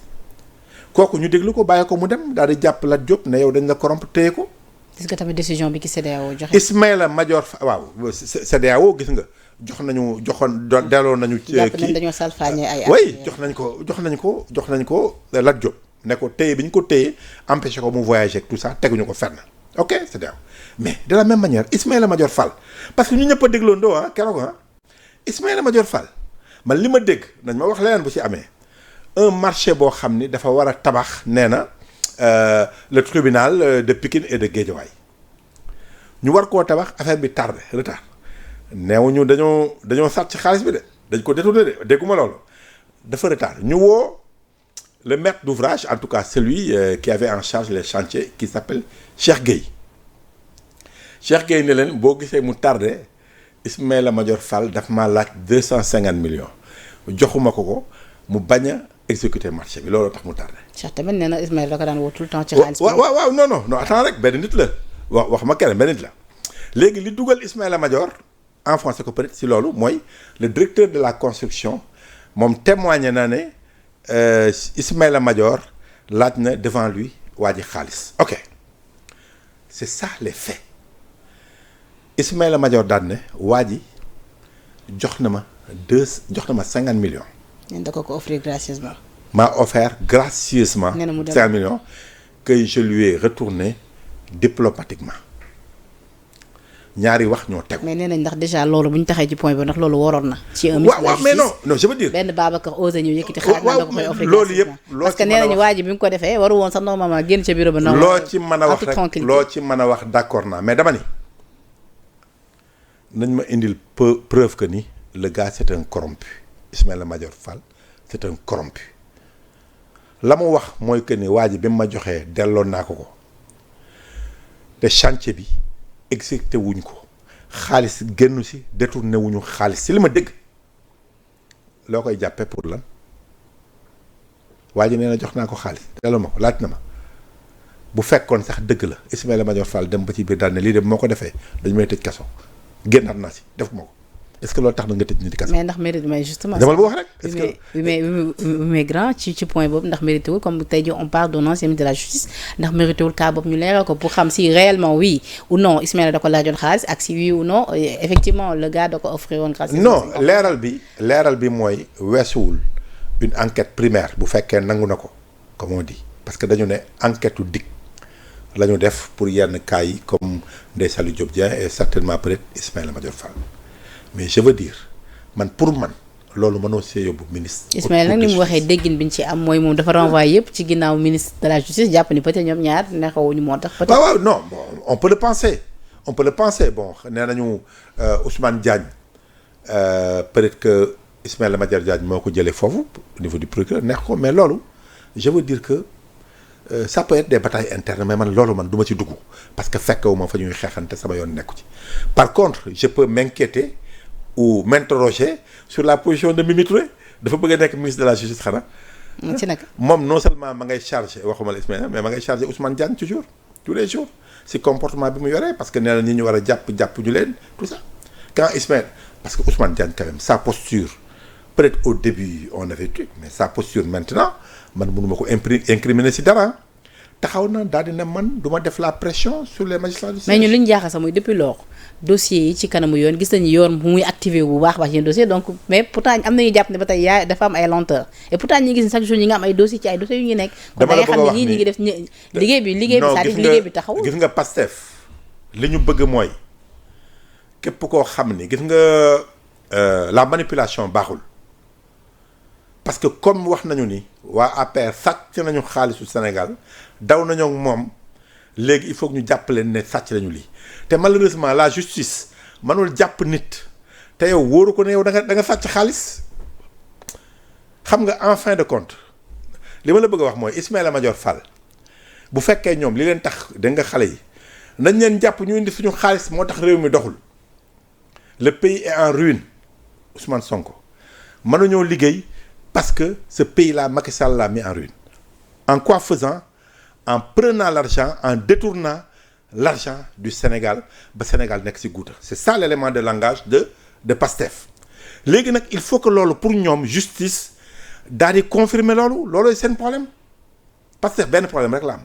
kooku ñu déglu ko bàyyi ko mu dem daal di jàpp Lat Diop ne yow dañ la corrompre téye ko. gis nga tamit décision bi ki CEDEAO joxe. Ismaïla Madior waaw CEDEAO gis nga joxoon delloo nañu. ci jàpp nañ dañoo salfaañe ay. oui jox nañ ko Lat Diop ne ko téye bi ñu ko téye empêché ko mu voyager ak tout ça teguñu ko fenn ok CEDEAO mais de la même manière Ismaïla Madior Fall parce que ñu ñëpp a dégloondoo keroog Ismaïla Madior Fall man li ma dégg nañ ma wax leneen bu ci amee un marché boo xam ni dafa war a tabax nee na. Le tribunal de Pikine et de Guédiawaye ñu war koo tabax affaire bi tardé retard neewuñu dañoo sàcc xaalis bi de dañ ko détourné de dégguma loolu dafa retard ñu woo le maître d'ouvrage en tout cas celui qui avait en charge les chantiers qui s'appelle Cheikh Gueye ne leen boo gisee mu tardé Ismaïla Madior Fall daf maa laaj 250 millions joxuma ko mu bañ a exécuter marché bi loolu tax mu tardé. Cheikh tamit nee na Ismaïla da ko daan woo tout le temps ci xaalis. waaw non attends rek benn nit la wax ma kenn benn nit la léegi li dugal Ismaïla Madior enfoncé ko peut-être si loolu mooy le directeur de la construction moom témoigné na ne Ismaïla Madior laaj na devant lui waa ji xaalis ok c'est ça les faits Ismaïla Madior daan ne waa ji jox na ma 50 millions. nee da ko offrir gracieusement. m'a offert gracieusement 50 millions que je lui ai retourné diplomatiquement ñaari wax ñoo tegu. mais nee nañ ndax déjà loolu bu ñu taxee ci point bi ndax loolu waroon na. ci un ministre de la justice mais non je veux dire. benn Babacar Osé ñëw yëkkati xaalis na da ko koy offrir loolu yëpp parce que nee nañu waa ji bi mu ko defee waru woon sax normalement génn ca bureau ba. non loo ci mën a wax rek loo ci mën a wax d'accord naa mais dama ni nañ ma indil preuve que ni le gars c'est un corrompu. Ismaïla Madior Fall c'est un corrompu la mu wax mooy que ni waa ji bi mu ma joxee delloo naa ko te chantier bi exécuté wuñ ko xaalis génnu si détourné wuñu xaalis si li ma dégg loo koy jàppee pour lan waa ji nee na jox naa ko xaalis delloo ma ko laaj na ma bu fekkoon sax dëgg la Ismaïla Madior Fall dem ba ci biir daal ne lii de moo ko defee dañu may tëj kaso génnaat naa si def ma ko. est-ce que loolu tax na nga tëj nit di kaso. mais ndax mérite mais justement. dama la wax rek est-ce que mais grand ci point boobu ndax mérité wul comme tey jii on parle d'un ancien ministre de la justice ndax mérité wul cas boobu ñu leeral ko pour xam si réellement oui ou non Ismaïla da ko laajoon xaalis ak si oui ou non effectivement le gars da ko offrir woon grâce. non leeral bi mooy weesuwul une enquête primaire bu fekkee nangu na ko comme on dit parce que dañu ne enquête u dik la ñu def pour yenn cas yi comme Ndeye Saly Diop Dieng et certainement peut-être Ismaïla Madior Fall. mais je veux dire man pour man loolu mënoo see yóbbu ministre. Ismaïla nag ni mu waxee déggin bi ñu ci am mooy moom dafa renvoyé yëpp ci ginnaaw ministre de la justice jàpp ni peut-être ñoom ñaar neexawuñu moo tax. peut-être waaw non bon on peut le penser bon nee nañu Ousmane Diagne peut-être que Ismaïla Madior Diagne moo ko jëlee foofu au niveau du procureur neex ko mais loolu je veux dire que ça peut être des batailles internes mais man loolu man du ma ci dugg parce que fekkewu ma fa ñuy xeexante sama yoon nekku ci par contre je peux m'inquiéter ou m'interroger sur la position de Mimi Touré dafa bëgg a nekk ministre de la justice xanaa. ci nag moom non seulement ma ngay chargé waxuma la Ismaïla mais ma ngay chargé Ousmane Diagne toujours tous les jours si comportement bi mu yoree parce que nee na ñi ñu war a jàpp ñu leen tout ça quand Ismaïla parce que Ousmane Diagne quand même sa posture peut-être au début on avait tout mais sa posture maintenant man mënuma ko incriminer si dara taxaw na daal di ne man du ma def la pression sur les magistrats du mais ñun li ñu jaaxal sax muy depuis lors dossiers yi ci kanamu yoon gis nañu yoon bu muy activé bu baax baax ci dossier donc mais pourtant am nañu jàpp ne ba tey yaa dafa am ay lenteur et pourtant ñi gis ne chaque jour ñi nga am ay dossiers ci ay dossiers yu ñu nekk kon da nga xam ne lii ñi ngi def liggéey bi c'est-à-dire liggéey bi taxaw gis nga Pastef li ñu bëgg mooy képp koo xam ni gis nga la manipulation baaxul parce que comme wax nañu ni waa APR sàcc nañu xaalisu Sénégal daw nañu ak moom léegi il faut que ñu jàpp leen ne sàcc nañu lii te malheureusement la justice mënul jàpp nit te yow wóoru ko ne yow da nga sàcc xaalis xam nga en fin de compte li ma la bëgg a wax mooy Ismaïla Madior Fall bu fekkee ñoom li leen tax da nga xale yi nañ leen jàpp ñu indi suñu xaalis moo tax réew mi doxul le pays est en ruine Ousmane Sonko mënuñoo liggéey parce que ce pays-là Macky Sall l'a mis en ruine en quoi faisant en prenant l'argent en détournant l'argent du Sénégal ba Sénégal nekk ci guuta c'est ça l'élément de langage de Pastef léegi nag il faut que loolu pour ñoom justice daal di confirmer loolu seen problème Pastef benn problème rek la am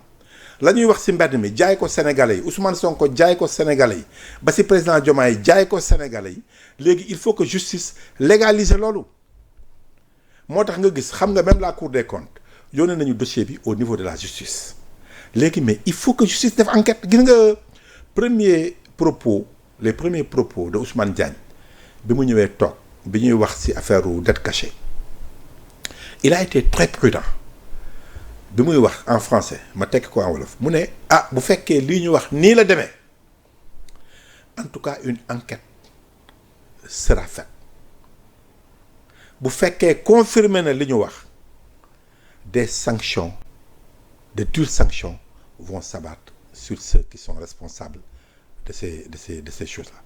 la ñuy wax ci mbedd mi jaay ko Sénégalais yi Ousmane Sonko jaay ko Sénégalais yi ba ci président Diomaye jaay ko Sénégalais yi léegi il faut que justice légalise loolu moo tax nga gis xam nga même la Cour des comptes yónnee nañu dossier bi au niveau de la justice léegi mais il faut que justice def enquête gis nga les premiers propos de Ousmane Diagne bi mu ñëwee toog bi ñuy wax ci affaire u dette cachée il a été très prudent bi muy wax en français ma tekki ko en wolof mu ne bu fekkee lii ñu wax nii la demee en tout cas une enquête sera faite bu fekkee confirmé na li ñu wax des sanctions de dures sanctions vont s'abattre sur ceux qui sont responsables de ces choses-là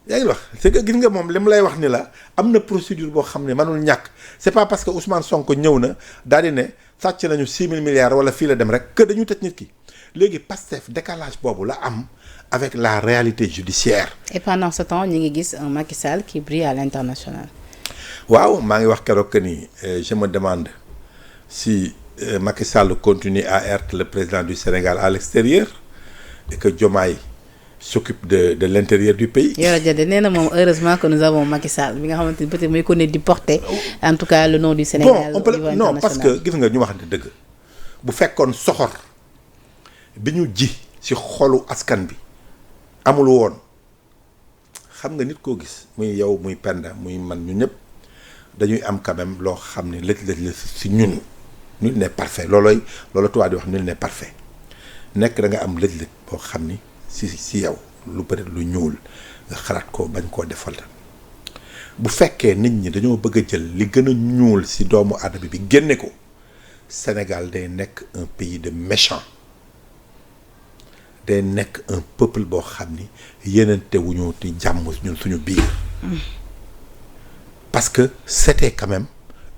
yaa ngi wax c'est que gis nga moom li mu lay wax ni la am na procédure boo xam ne mënul ñàkk c'est pas parce que Ousmane Sonko ñëw na daal di ne sàcc nañu 6 000 milliards wala fii la dem rek que dañu tëj nit ki léegi Pastef décalage boobu la am avec la réalité judiciaire. Et pendant ce temps ñu ngi gis un Macky Sall qui brille à l'international. waaw maa ngi wax keroog que ni je me demande si Macky Sall continue à être le président du Sénégal à l'extérieur et que Diomaye s'occupe de l'intérieur du pays. Yoro Dia de nee na moom heureusement que nous avons Macky Sall bi nga xamante ni peut-être muy ko ne di porter en tout cas le nom du Sénégal au niveau international. Non parce que gis nga ñu waxante dëgg bu fekkoon soxor bi ñu ji ci xolu askan bi amul woon xam nga nit koo gis muy yow muy Penda muy man ñu ñëpp dañuy am quand même loo xam ne lëj-lëj la ci ñun nul n'est parfait loolu tubaab di wax nul n'est parfait nekk da nga am lëj-lëj boo xam ni si yow lu peut-être lu ñuul nga xalaat ko bañ koo defal bu fekkee nit ñi dañoo bëgg a jël li gën a ñuul ci doomu aadama bi génne ko Sénégal day nekk un pays de méchants day nekk un peuple boo xam ni yéenante wuñu ti jàmm ñun suñu biir parce que c'était quand même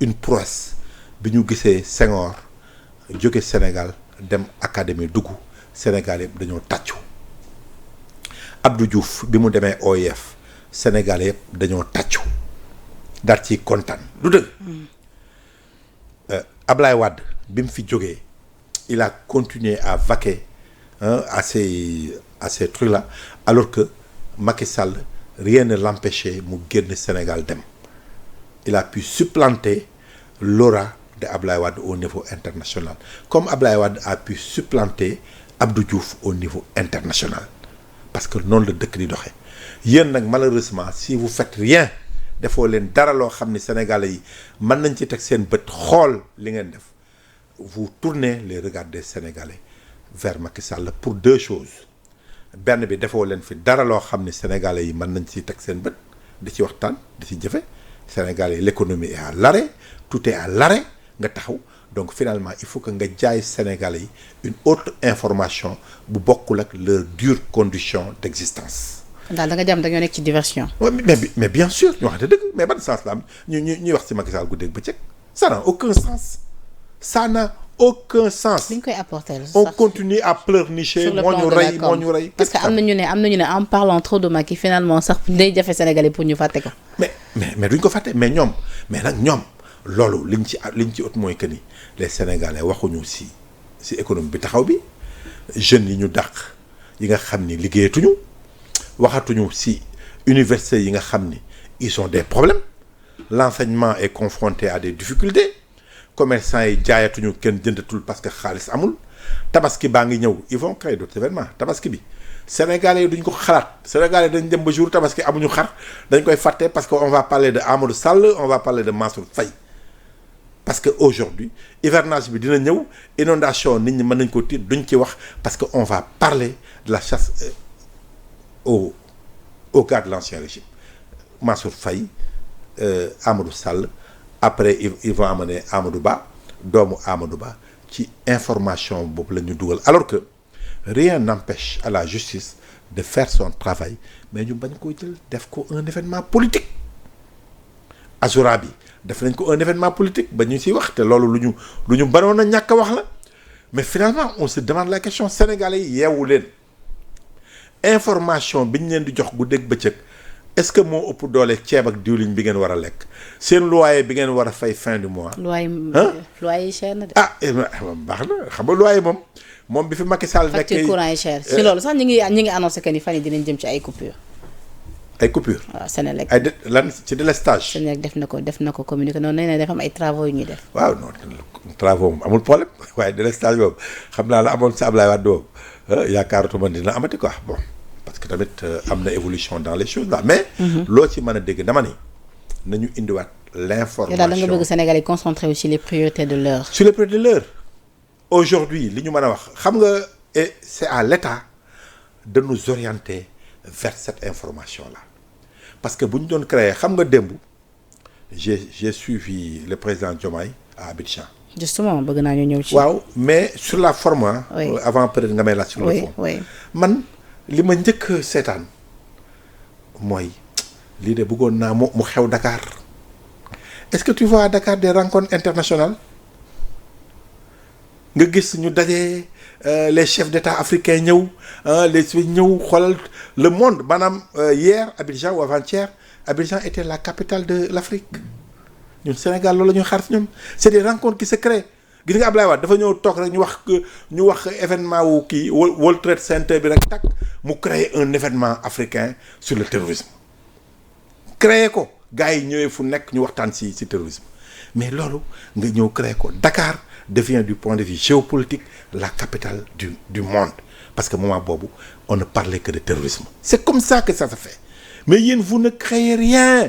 une prouesse bi ñu gisee Senghor jóge Sénégal dem académie dugg Sénégal yëpp dañoo tàccu Abdou Diouf bi mu demee OIF Sénégal yëpp dañoo tàccu daal ci kontaan du dëgg Ablaye Wade bi mu fi jógee il a continué à vaquer à ces trucs là alors que Macky Sall rien ne l'empêchait mu génn Sénégal dem il a pu supplanter l'aura de Ablaye Wade au niveau international comme Ablaye Wade a pu supplanter Abdou Diouf au niveau international parce que noonu la dëkk di doxee yéen nag malheureusement si vous faites rien defoo leen dara loo xam ni Sénégalais yi mën nañ ci teg seen bët xool li ngeen def vous tournez les regards des Sénégalais vers Macky Sall pour deux choses benn bi defoo leen fi dara loo xam ni Sénégalais yi mën nañ ci teg seen bët di ci waxtaan di ci jëfe Sénégalais yi l'économie est à l'arrêt tout est à l'arrêt nga taxaw donc finalement il faut que nga jaay Sénégalais yi une autre information bu bokkul ak leurs dures conditions d'existence. daal da nga jàmm dañoo nekk ci diversion. mais bien sûr ñu waxante dëgg mais ban sens la am ñuy wax ci Macky Sall guddeeg bëccëg ça n'a aucun sens ça n'a aucun sens. li ñu koy apporter on continue à pleurnicher moo ñu rey parce que am na ñu ne en parlant trop de Macky finalement sax day jafe Sénégalais pour ñu fàtte ko. mais duñ ko fàtte mais ñoom loolu liñ ci ëpp mooy que ni les Sénégalais waxuñu ci économie bi taxaw bi jeunes yi ñu dàq yi nga xam ni liggéeyatuñu waxatuñu ci université yi nga xam ni ils ont des problèmes l'enseignement est confronté à des difficultés commerçants yi jaayatuñu kenn jëndatul parce que xaalis amul tabaski baa ngi ñëw ils vont créer d'autres événements tabaski bi Sénégalais yi duñ ko xalaat Sénégalais dañ dem ba jour tabaski amuñu xar dañ koy fàtte parce que on va parler de Amadou Sall on va parler de Mansour Faye parce que aujourd'hui hivernage bi dina ñëw inondation nit ñi mën nañ ko tiit duñ ci wax parce que on va parler de la chasse au gars de l'ancien régime Mansour Faye Amadou Sall après ils vont amener Amadou Ba doomu Amadou Ba ci information boobu la ñu dugal alors que rien n'empêche à la justice de faire son travail mais ñu bañ koo jël def ko un événement politique Azoura bi def nañ ko un événement politique ba ñu siy wax te loolu lu ñu baroon a ñàkk a wax la mais finalement on se demande la question sénégalais yi yeewu leen information bi ñu leen di jox guddeeg bëccëg est-ce que moo ëpp doole ceeb ak diwlin bi ngeen war a lekk seen loyer bi ngeen war a fay fin du mois. loyer yi cher na de. baax na xam nga loyer moom bi fi Macky Sall nekk facture courant yi cher si loolu sax ñi ngi annoncé que ni fan yi dinañ jëm ci ay coupures. ay coupures. waaw Sénélec ay lan ci délestage. Sénélec def na ko communiqué noonu nee na dafa am ay travaux yu ñuy def. waaw non travaux moom amul problème waaye délestage boobu xam naa la amoon sa Ablaye Wade boobu yaakaaratuma dina amati quoi bon. parce que tamit am na évolution dans les choses là mais. loo ci mën a dégg dama ni nañu indiwaat l'information. daal da nga bëgg Sénégal yi concentré wu ci les priorités de l'heure. sur les priorités de l'heure aujourd'hui li ñu mën a wax xam nga et c'est à l'État de nous orienter vers cette information là parce que bu ñu doon créer xam nga démb j'ai suivi le président Diomaye à Abidjan. justement bëgg naa ñu ñëw ci. waaw mais sur la forme. oui avant peut-être nga may laaj sur le fond. oui man. li ma njëkk seetaan mooy lii de bëggoon naa mu xew Dakar est-ce que tu vois à Dakar des rencontres internationales nga gis ñu daje les chefs d'État africains ñëw ñëw xoolal le monde maanaam hier Abidjan ou avant-hier Abidjan était la capitale de l'Afrique ñun Sénégal loolu la ñuy xaar si ñoom c'est des rencontres qui se créent gis nga Ablaye Wade dafa ñëw toog rek ñu wax événement wu kii World Trade Center bi rek takk mu créer un événement africain sur le terrorisme créer ko gars yi ñëwee fu nekk ñu waxtaan ci terrorisme mais loolu nga ñëw créer ko Dakar devient du point de vue géopolitique la capitale du monde parce que moment boobu on ne parlait que de terrorisme c'est comme ça que ça se fait mais yéen vous ne créez rien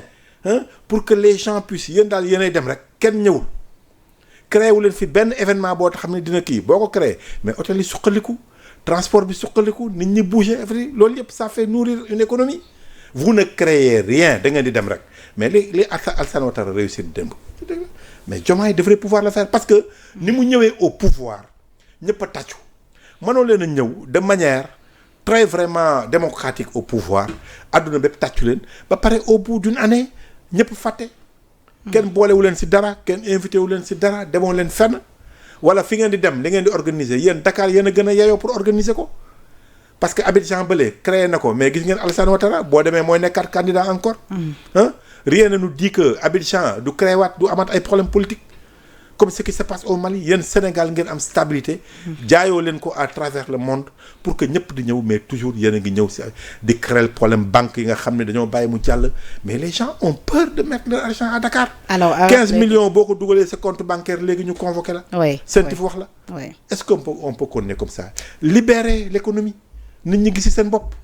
pour que les gens puissent yéen daal yéenay dem rek kenn ñëwul créé wu leen fi benn événement boo xam ne dina kii boo ko créé mais hôtel yi suqaliku transport bi suqaliku nit ñi bouger loolu yëpp ça fait nourrir une économie vous ne créez rien da ngeen di dem rek mais li Alassane Ouattara réussir démb mais Diomaye devrait pouvoir le faire parce que ni mu ñëwee au pouvoir ñëpp a tàccu mënoo leen a ñëw de manière très vraiment démocratique au pouvoir adduna bépp tàccu leen ba pare au bout d'une année ñëpp fàtte kenn boolewu leen ci dara kenn invité wu leen ci dara demoo leen fenn wala fi ngeen di dem li ngeen di organiser yéen Dakar yéen a gën a yeyoo pour organiser ko parce que Abidjan bële créé na ko mais gis ngeen Alassane Ouattara boo demee mooy nekkaat candidat encore rien ne nous dit que Abidjan du créé waat du amaat ay problème politique comme ce qui se passe au Mali yéen Sénégal ngeen am stabilité jaayoo leen ko à travers le monde pour que ñëpp di ñëw mais toujours yéen a ngi ñëw ci di créer problème banque yi nga xam ne dañoo bàyyi mu jàll mais les gens ont peur de mettre leur argent à Dakar. alors 15 millions boo ko dugalee sa compte bancaire léegi ñu convoqué la. oui CENTIF wax la. oui est-ce qu'on peut continuer comme ça libérer l'économie nit ñi gis ci seen bopp.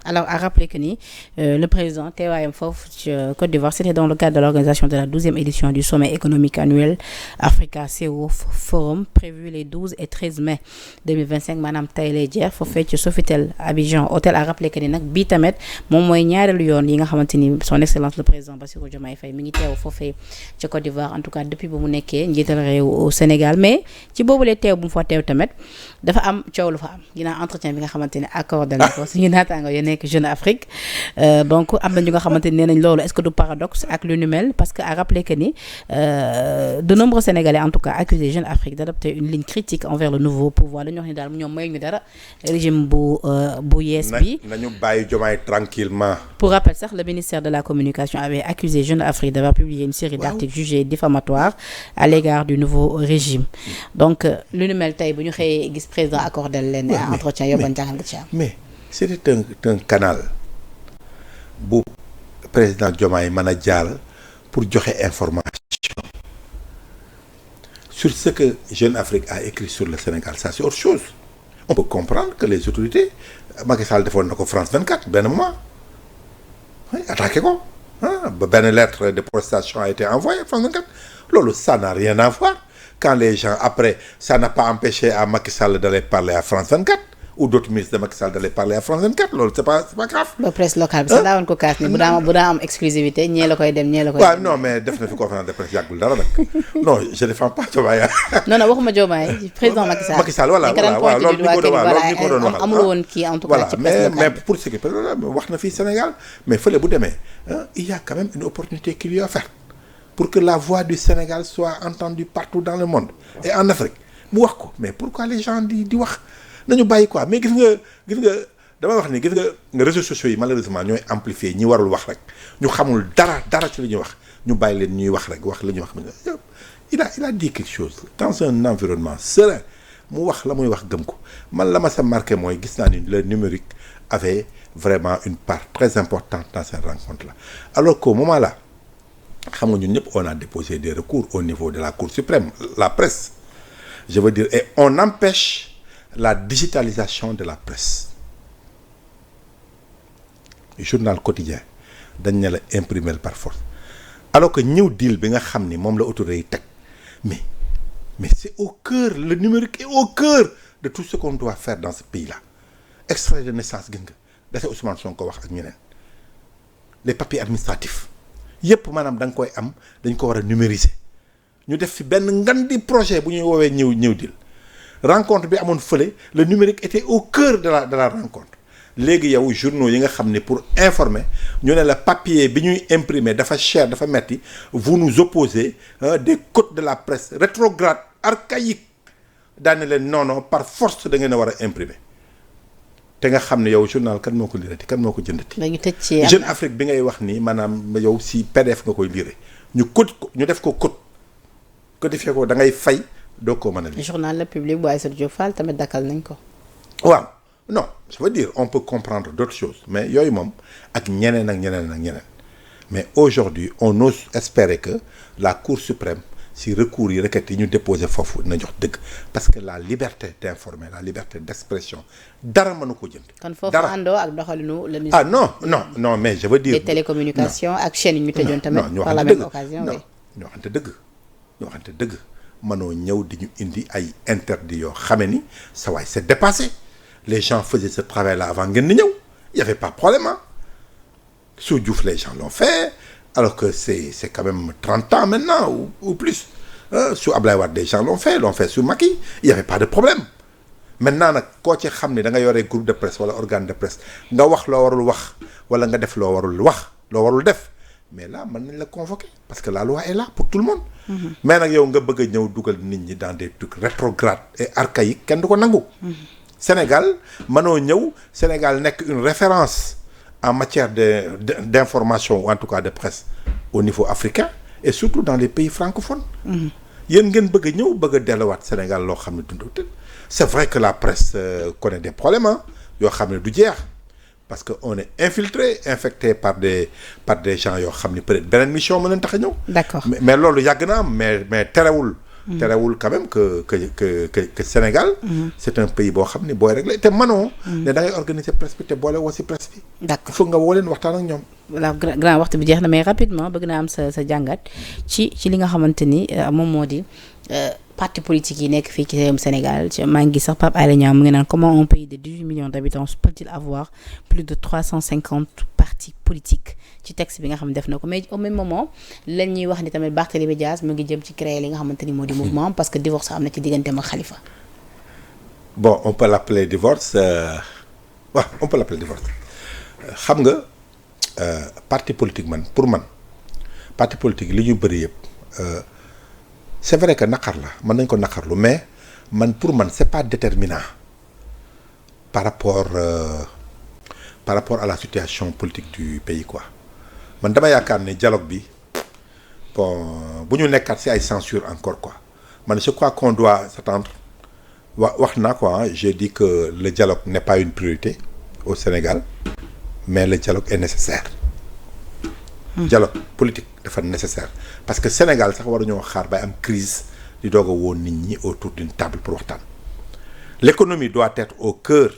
alors à rappeler que ni le président teewaayam foofu ci Côte d'Ivoire c'était dans le cadre de l'organisation de la 12e édition du sommet économique annuel Africa CEO Forum prévu les 12 et 13 mai 2025 maanaam tey lay jeex foofee ci Sofitel Abidjan hôtel à rappeler que ni nag bii tamit moom mooy ñaareelu yoon yi nga xamante ni son excellence le président Bassirou Diomaye Faye mi ngi teew foofee ci Côte d'Ivoire en tout cas depuis ba mu nekkee njiital réew au Sénégal mais ci boobulee teew bu mu fa teew tamit dafa am coow lu fa am ginnaaw entretien bi nga xamante ne accordé na ko suñu naataango nekk Jeune Afrique donc am na ñu nga xamante ni nee nañ loolu est-ce que du paradoxe ak lu nu mel parce que à rappeler que ni de nombreux Sénégalais en tout cas accusé Jeune Afrique d'adopter une ligne critique envers le nouveau pouvoir dañu wax ni daal ñoom mayuñu dara régime bu yees bi nañu bàyyi Diomaye tranquillement pour rappel sax le ministère de la communication avait accusé Jeune Afrique d'avoir publié une série d'articles jugés diffamatoires à l'égard du nouveau régime donc lu nu mel tey bu ñu xëyee gis président accordé leen entretien yóbban jàngal nga ci am mais c'était un canal bu président Diomaye mën a jàll pour joxe information sur ce que Jeune Afrique a écrit sur le Sénégal ça c'est autre chose on peut comprendre que les autorités Macky Sall defoon na ko France 24 benn moment attaqué ko ba benn lettre de protestation a été envoyée à France 24 loolu ça n'a rien à voir quand les gens après ça n'a pas empêché à Macky Sall d'aller parler à France 24 ou d'autres ministres de Macky Sall d'aller parler à France 24 loolu c'est pas grave. ba presse locale bi sax daawoon ko kaas ni bu daa am exclusivité ñee la koy dem ñee la koy. waaw non mais def na fi conférence de presse yàggul dara nag non je défends pas Diomaye. non waxuma Diomaye président Macky Sall. Macky Sall voilà loolu ñu ko doon waxal amul woon kii en tout cas ci presse locale mais pour ce qui wax na fii Sénégal mais fële bu demee il y a quand même une opportunité qui lui est offerte pour que la voix du Sénégal soit entendue partout dans le monde et en Afrique mu wax ko mais pourquoi les gens di wax. nañu bàyyi quoi mais gis nga damay wax ni gis nga réseaux sociaux yi malheureusement ñooy amplifier ñi warul wax rek ñu xamul dara ci li ñuy wax ñu bàyyi leen ñuy wax rek wax la ñuy wax il a dit quelque chose dans un environnement serein mu wax la muy wax gëm ko man la ma sa marqué mooy gis naa ni le numérique avait vraiment une part très importante dans cette rencontre là alors qu'au moment là xam nga ñun ñëpp on a déposé des recours au niveau de la Cour suprême la presse je veux dire et on empêche la digitalisation de la presse journal quotidien dañ ne la imprimer par force alors que ñëw deal bi nga xam ni moom la autorité yi teg mais c'est au cœur le numérique est au cœur de tout ce qu'on doit faire dans ce pays là extrait de naissance gis nga dafa Ousmane Sonko wax ak ñeneen les papiers administratifs yépp maanaam da nga koy am dañ ko war a numériser ñu def fi benn ngan di projet bu ñuy woowee ñëw deal rencontre bi amoon fële le numérique était au cœur de la rencontre léegi yow journaux yi nga xam ne pour informer ñu ne la papier bi ñuy imprimer dafa cher dafa metti vous nous opposez des codes de la presse rétrograde archaïque daane leen non par force da ngeen a war a imprimer te nga xam ne yow journal kan moo ko lirati kan moo ko jëndati. dañu tëj ci Jeune Afrique bi ngay wax nii maanaam yow si PDF nga koy lire ñu code ko ñu def ko codifié ko da ngay fay. doo ko mën a lire journal Le Public bu Aïssatou Diop Fall tamit dakkal nañ ko. waaw non je veux dire on peut comprendre d'autres choses mais yooyu moom ak ñeneen mais aujourd'hui on ose espérer que la Cour suprême si recours yi requêtes yi ñu déposé foofu dina jox dëgg parce que la liberté d'informer la liberté d'expression dara mënu ko jënd. kon foofu àndoo ak doxalinu la ministre. non mais je veux dire. des télécommunications ak chaîne yi ñu tëjoon tamit. par la même occasion ñu waxante dëgg. mënoo ñëw di ñu indi ay interdits yoo xame ni ça waay c'est dépassé les gens faisaient ce travail là avant ngeen di ñëw il y avait pas de problème sous Diouf les gens l'ont fait alors que c'est quand même 30 ans maintenant ou plus sous Ablaye Wade des gens l'ont fait sous Macky il y avait pas de problème maintenant nag koo ci xam ne da nga yore groupe de presse wala organe de presse nga wax loo warul wax wala nga def loo warul def mais là mën nañ la convoquer parce que la loi est là pour tout le monde. mais nag yow nga bëgg a ñëw dugal nit ñi dans des trucs rétrogrades et archaïques kenn du ko nangu. Sénégal mënoo ñëw Sénégal nekk une référence en matière d'information ou en tout cas de presse au niveau africain et surtout dans les pays francophones. yéen ngeen bëgg a ñëw bëgg a delluwaat Sénégal loo xam ne dund c'est vrai que la presse connaît des problèmes yoo xam ne du jeex. parce que on est infecté par des gens yoo xam ni peut-être beneen mission mën nañ tax a ñëw. d'accord mais loolu yàgg na am mais terewul. terewul quand même que Sénégal. c'est un pays boo xam ni booy réglé te mënoo. ne da ngay organiser presse bi te boole woo si presse bi. d'accord foog nga woo leen waxtaan ak ñoom. voilà grand waxtu bi jeex na mais rapidement bëgg naa am sa jàngat ci li nga xamante ni moom moo di. parti politique yi nekk fii ci réewum Sénégal maa ngi sax Pape Alé Niang mu ngi naan comment un pays de 18 millions d'habitants peut-il avoir plus de 350 partis politiques ci texte bi nga xam ne def na ko mais au même moment lan ñuy wax ni tamit Barthélémy Dias mu ngi jëm ci créer li nga xamante ni moo di mouvement parce que divorce am na ci digganteem ak Khalifa. bon on peut l'appeler divorce on peut l'appeler divorce xam nga parti politique pour man parti politique li ñu bëri yëpp. c'est vrai que naqar la mën nañ ko naqarlu mais pour man c'est pas déterminant par rapport à la situation politique du pays quoi man dama yaakaar ne dialogue bi bon bu ñu nekkaat ci ay censure encore quoi man je crois qu'on doit s'attendre wax naa quoi j'ai dit que le dialogue n'est pas une priorité au Sénégal mais le dialogue est nécessaire. dialogue politique dafa nécessaire parce que Sénégal sax waruñoo xaar bay am crise di doog a woon nit ñi autour d'une table pour waxtaan l'économie doit être au cœur.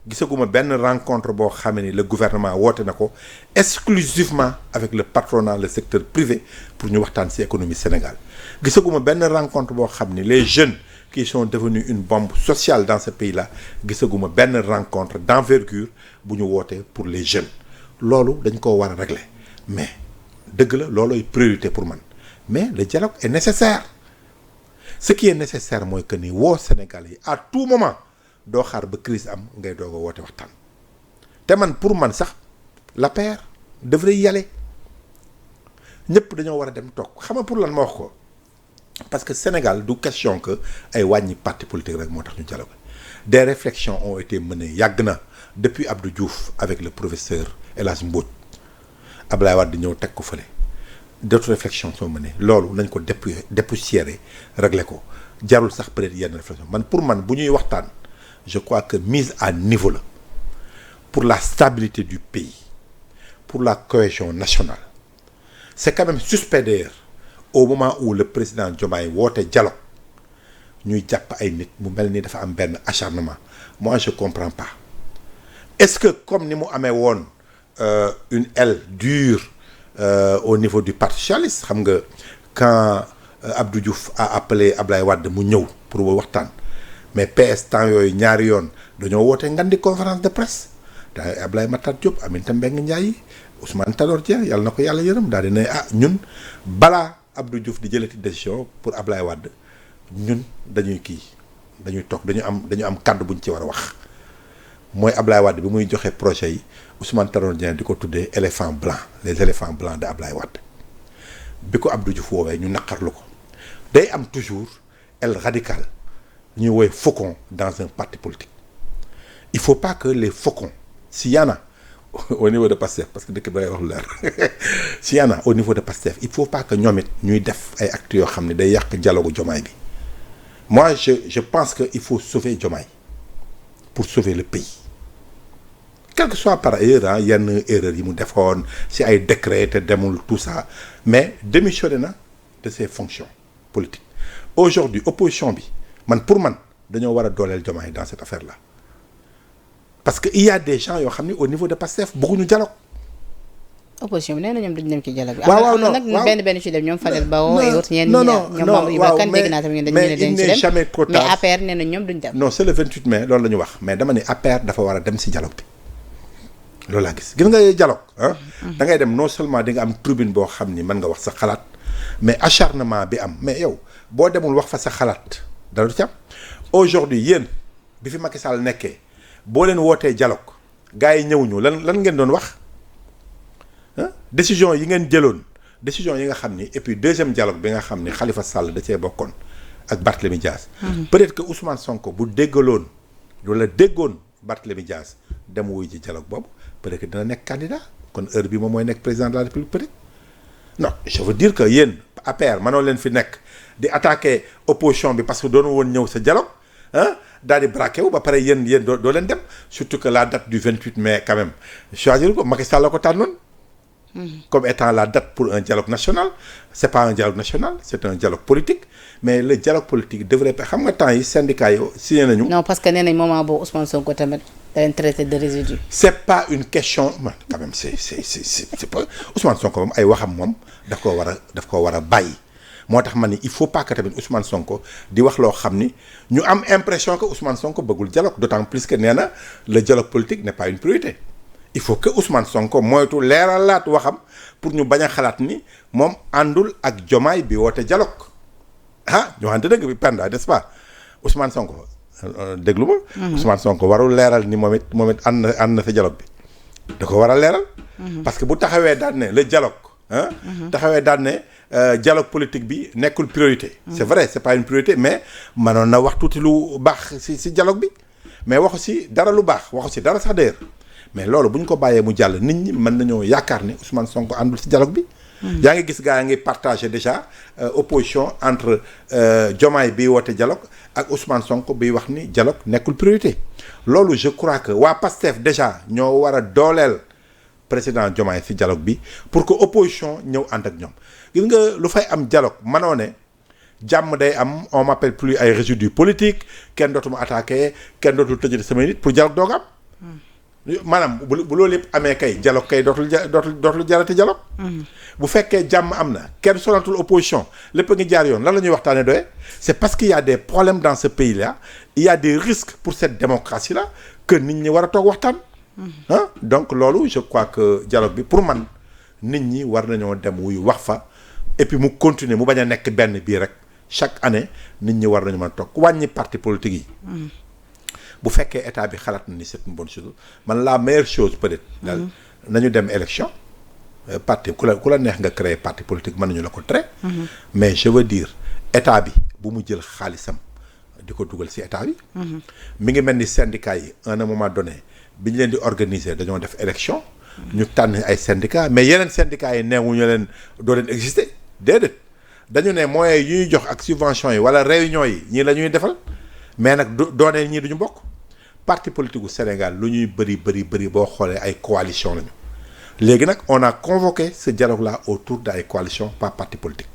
Gisaguma benn rencontre boo xamee ni le gouvernement woote na ko exclusivement avec le patronat le secteur privé pour ñu waxtaan ci économie Sénégal gisaguma benn rencontre boo xam ni les jeunes qui sont devenus une bombe sociale dans ce pays-là gisaguma benn rencontre d'envergure bu ñu wootee pour les jeunes loolu dañ ko war a régler mais dëgg la loolooy priorité pour man mais le dialogue est nécessaire ce qui est nécessaire mooy que ni woo Sénégal yi à tout moment doo xaar ba crise am ngay doog a woote waxtaan te man pour man sax l'APR devrait y aller ñëpp dañoo war a dem toog xam nga pour lan ma wax ko parce que Sénégal du question que ay wàññi parti politique rek moo tax ñu dialogue des réflexions ont été menées yàgg na depuis Abdou Diouf avec le professeur El Hadj Mbodj Ablaye Wade di ñëw teg ko fële d'autres réflexions sont menées loolu nañ ko dépoussiérer régler ko jarul sax peut-être yenn réflexion man pour man bu ñuy waxtaan je crois que mise à niveau la pour la stabilité du pays pour la cohésion nationale c'est quand même suspect d'ailleurs au moment où le président Diomaye woote dialogue ñuy jàpp ay nit mu mel ni dafa am benn acharnement moi je comprends pas est-ce que comme ni mu amee woon une aile dure au niveau du parti socialiste xam nga quand Abdou Diouf a appelé Ablaye Wade mu ñëw pour waxtaan mais PS temps yooyu ñaari yoon dañoo woote ngan di conférence de presse da Ablaye Matar Diop Aminata Mbengue Ndiaye Ousmane Tanor Dieng yàlla na ko yàlla yërëm daal di ne ñun balaa Abdou Diouf di jëlati décision pour Ablaye Wade ñun dañuy toog dañu am kàddu buñ ci war a wax mooy Ablaye Wade bi muy joxe projet yi Ousmane Tanor Dieng di ko tuddee éléphant blanc les éléphants blancs de Ablaye Wade bi ko Abdou Diouf woowee ñu naqarlu ko day am toujours aile radicale ñuy woowee faucon dans un parti politique il faut pas que les faucons s'il y en a au niveau de Pastef parce que dëkk bi da ngay wax lu leer s'il y en a au niveau de Pastef il faut pas que ñoom it ñuy def ay actes yoo xam ne day yàq dialogue Diomaye bi moi je pense que il faut sauver Diomaye pour sauver le pays quel que soit par ailleurs yenn erreur yi mu defoon si ay décret te demul tout ça mais démissionné na de ses fonctions politiques aujourd'hui opposition bi pour man dañoo war a dooleel Diomaye dans cette affaire là parce que il y a des gens yoo xam ne au niveau de Pastef bëgguñu dialogue. opposition bi nee na ñoom duñu dem ci dialogue bi. waaw non nag benn ci dem ñoom Fadel Bao et autres ñenn ñoom Mamadou Ibra Kane dégg naa tamit dañu ne dañ ci dem jamais trop tard mais APR nee na ñoom duñu dem. non c'est le 28 mai loolu la ñu wax mais dama ne APR dafa war a dem si dialogue bi loolu laa gis nga dialogue da ngay dem non seulement di nga am tribune boo xam ni mën nga wax sa xalaat mais acharnement bi am mais yow boo demul wax fa sa xalaat dara du ci am aujourd'hui yéen bi fi Macky Sall nekkee boo leen wootee dialogue gars yi ñëwuñu lan ngeen doon wax décision yi ngeen jëloon décision yi nga xam ni et puis deuxième dialogue bi nga xam ni Khalifa Sall da cee bokkoon ak Barthélémy Dias peut-être que Ousmane Sonko bu déggaloon wala déggoon Barthélémy Dias dem wuy ji dialogue boobu peut-être que dina nekk candidat kon heure bi moom mooy nekk président de la République peut-être non je veux dire que yéen APR mënoo leen fi nekk di attaquer opposition bi parce que doonu woon ñëw sa dialogue daal di braqué wu ba pare yéen doo leen dem surtout que la date du 28 mai quand même choisir ko Macky Sall la ko tànnoon comme étant la date pour un dialogue national c'est pas un dialogue national c'est un dialogue politique mais le dialogue politique devrait pas xam nga temps yi syndicats yi signé nañu. non parce que nee nañ moment boobu Ousmane Sonko tamit da leen traité de résidu. c'est pas une question quand même c'est pas Ousmane Sonko moom ay waxam moom daf koo war a bàyyi. moo tax ma ni il faut pas que tamit Ousmane Sonko di wax loo xam ni ñu am impression que Ousmane Sonko bëggul dialogue d'autant plus que nee na le dialogue politique n'est pas une priorité il faut que Ousmane Sonko moytu leeralaat waxam pour ñu bañ a xalaat ni moom àndul ak Diomaye bi woote dialogue ñu waxante dëgg bi penda n'est-ce pas Ousmane Sonko déglu ma. Ousmane Sonko warul leeral ni moom it ànd na sa dialogue bi da ko war a leeral. parce que bu taxawee daan ne le dialogue. taxawee daan ne dialogue politique bi nekkul priorité. c'est vrai c'est pas une priorité mais mënoon na wax tuuti lu baax ci dialogue bi mais waxu ci dara lu baax waxu ci dara sax d'ailleurs mais loolu bu ñu ko bàyyee mu jàll nit ñi mën nañoo yaakaar ne Ousmane Sonko àndul ci dialogue bi. yaa ngi gis gaa yaa ngi partager déjà opposition entre Diomaye bi woote dialogue ak Ousmane Sonko biy wax ni dialogue nekkul priorité loolu je crois que waa PASTEF déjà ñoo war a dooleel. président Diomaye ci dialogue bi pour que opposition ñëw ànd ak ñoom gis nga lu fay am dialogue manoo ne jàmm day am on m'appelle plus ay résidus politiques kenn dootuma attaqué kenn dootul tëjee samay nit pour dialogue doog am. maanaam bu loolu yëpp amee kay dialogue kay dootul jarati dialogue. bu fekkee jàmm am na kenn sonatul opposition lépp a ngi jaar yoon lan la ñuy waxtaanee doye c'est parce qu'il y a des problèmes dans ce pays là il y a des risques pour cette démocratie là que nit ñi war a toog waxtaan. donc loolu je crois que dialogue bi pour man nit ñi war nañoo dem wuy wax fa et puis mu continuer mu bañ a nekk benn bii rek chaque année nit ñi war nañu mën a toog wàññi parti politique yi. bu fekkee état bi xalaat na ni c'est une bonne chose man la meilleure chose peut-être. daal nañu dem élection. parti ku la neex nga créer parti politique mën nañu la ko tere. mais je veux dire état bi bu mu jël xaalisam di ko dugal ci état bi. mi ngi mel ni syndicats yi à un moment donné bi ñu leen di organiser dañoo def élection. ñu tànn ay syndicats mais yeneen syndicats yi neewuñu leen doo leen exister déedéet dañu ne moyens yi ñuy jox ak subventions yi wala réunions yi ñii la ñuy defal mais nag doonee ñii duñu bokk parti politique gu Sénégal lu ñuy bëri boo xoolee ay coalition lañu. léegi nag on a convoqué ce dialogue là autour de ay coalition pas parti politique.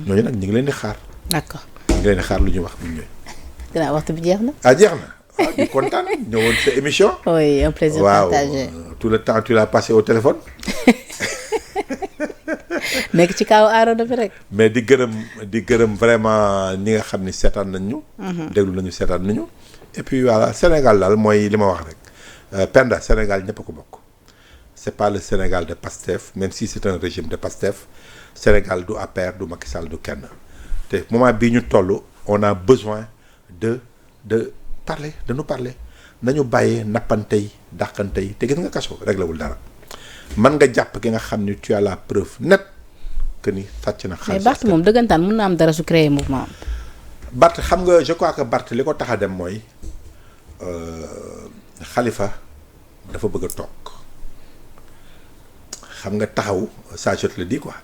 ñooñu nag ñu ngi leen di xaar. d'accord ñu ngi leen di xaar lu ñuy wax bu ñu ñëwee. dinaa waxtu bi jeex na. jeex na di kontaan ñëwoon sa émission. oui un plaisir partagé. Tout le temps tu l'as passé au téléphone. nekk ci kaw Arona bi rek. mais di gërëm vraiment ñi nga xam ni seetaan nañ ñu. déglu nañu seetaan nañu. et puis voilà Sénégal daal mooy li ma wax rek Penda Sénégal ñëpp a ko bokk. c'est pas le Sénégal de Pastef même si c'est un régime de Pastef Sénégal du APR du Macky Sall du kenn te moment bii ñu toll on a besoin de nous parler nañu bàyyee nappantey dàqantey te gis nga kaso réglewul dara man nga jàpp ki nga xam ni tu as la preuve nette que ni sàcc na xaalis. mais Barth moom dëggantaan mën na am dara su créer mouvement. Barth xam nga je crois que Barth li ko tax a dem mooy Khalifa dafa bëgg a toog. xam nga taxaw ça je te le dis quoi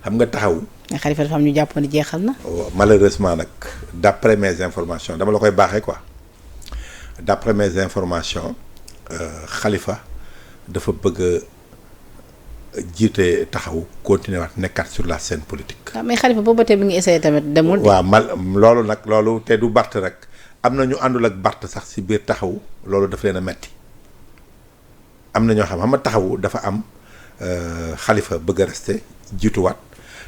xam nga taxaw. mais Khalifa dafa am ñu jàpp ni jeexal na. malheureusement nag d'après mes informations dama la koy baaxee quoi d'après mes informations Khalifa dafa bëgg a jiite taxaw continuer waat nekkaat sur la scène politique. mais Khalifa boobu tey mi ngi essayé tamit demul. waaw loolu te du Barth rek am na ñu àndul ak Barth sax ci biir taxaw loolu dafa leen a metti am na ñoo xam nga taxawu dafa am Khalifa bëgg a rester jiituwaat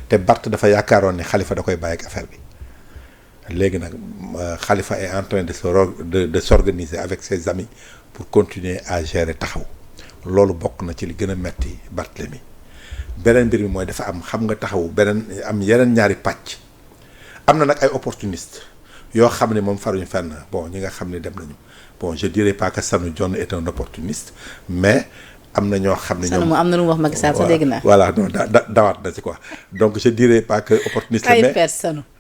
te Barth dafa yaakaaroon ne Khalifa da koy bàyyi ak affaire bi léegi nag Khalifa est en train de s'organiser avec ses amis pour continuer à gérer taxaw loolu bokk na ci li gën a metti Barthélemy beneen mbir mi mooy dafa am xam nga taxawu beneen am yeneen ñaari pàcc am na nag ay opportunistes yoo xam ne moom faruñu fenn bon ñi nga xam ne dem nañu. bon je dirais pas que Sanu John est un opportuniste mais am na ñoo xam ne ñoom Sanu am na lu mu wax Macky Sall sa dégg naa. voilà non dawaat na ci quoi donc je dirais pas que opportuniste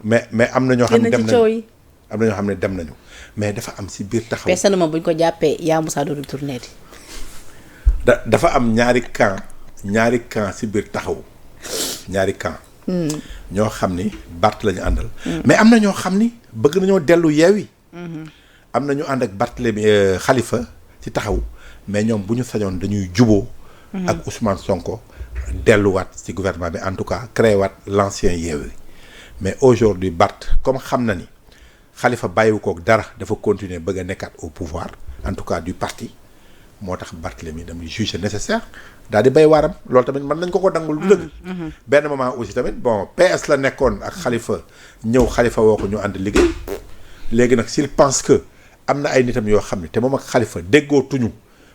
mais am na ñoo xam ne dem nañu am na ñoo xam ne dem nañu mais dafa am si biir taxaw. Sanu moom bu ñu ko jàppee yaa Moussa dootul tourné di. dafa am ñaari camp si biir taxaw ñaari camp. ñoo xam ni Barth la ñu àndal. mais am na ñoo xam ni bëgg nañoo dellu Yewwi. am na ñu ànd ak Barthélemy Khalifa ci taxaw mais ñoom bu ñu sañoon dañuy juboo ak Ousmane Sonko delluwaat ci gouvernement bi en tout cas créé waat l'ancien Yewwi mais aujourd'hui Barth comme xam na ni Khalifa bàyyiwu kook dara dafa continuer bëgg a nekkaat au pouvoir en tout cas du parti moo tax Barthélemy damay juger nécessaire daal di bay waaram loolu tamit mën nañ ko dangul du dëgg benn moment aussi tamit bon PS la nekkoon ak Khalifa ñëw Khalifa woo ko ñu ànd liggéey léegi nag s'il pense que am na ay nitam yoo xam ne te moom ak Khalifa déggootuñu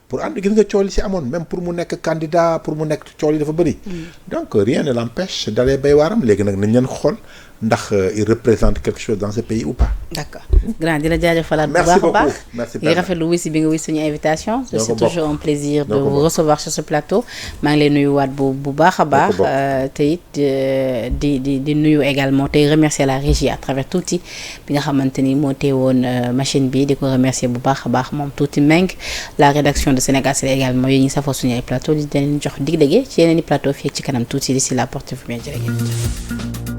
pour ànd gis nga coow li si amoon même pour mu nekk candidat pour mu nekk coow li dafa bëri. donc rien ne l'empêche d'aller bay waaram léegi nag nañ leen xool ndax il représente quelque chose dans ce pays ou pas. d'accord grand di la jaajëfalaat bu baax a baax merci beaucoup rafetlu wisi bi nga wis suñu invitation. c'est toujours un plaisir de vous recevoir sur ce plateau. maa ngi lay nuyuwaat bu baax a baax. te it di nuyu également tey remercier la régie à travers tuuti bi nga xamante ni moo teewoon machine bi di ko remercier bu baax a baax moom tuuti Meng la rédaction de Sénégal c'est également yéen ñi safoo suñu ay plateau di leen jox dig-dégg ci yeneen i plateau fii ci kanam tuuti d'ici là portez-vous bien jërë ngeen jëf.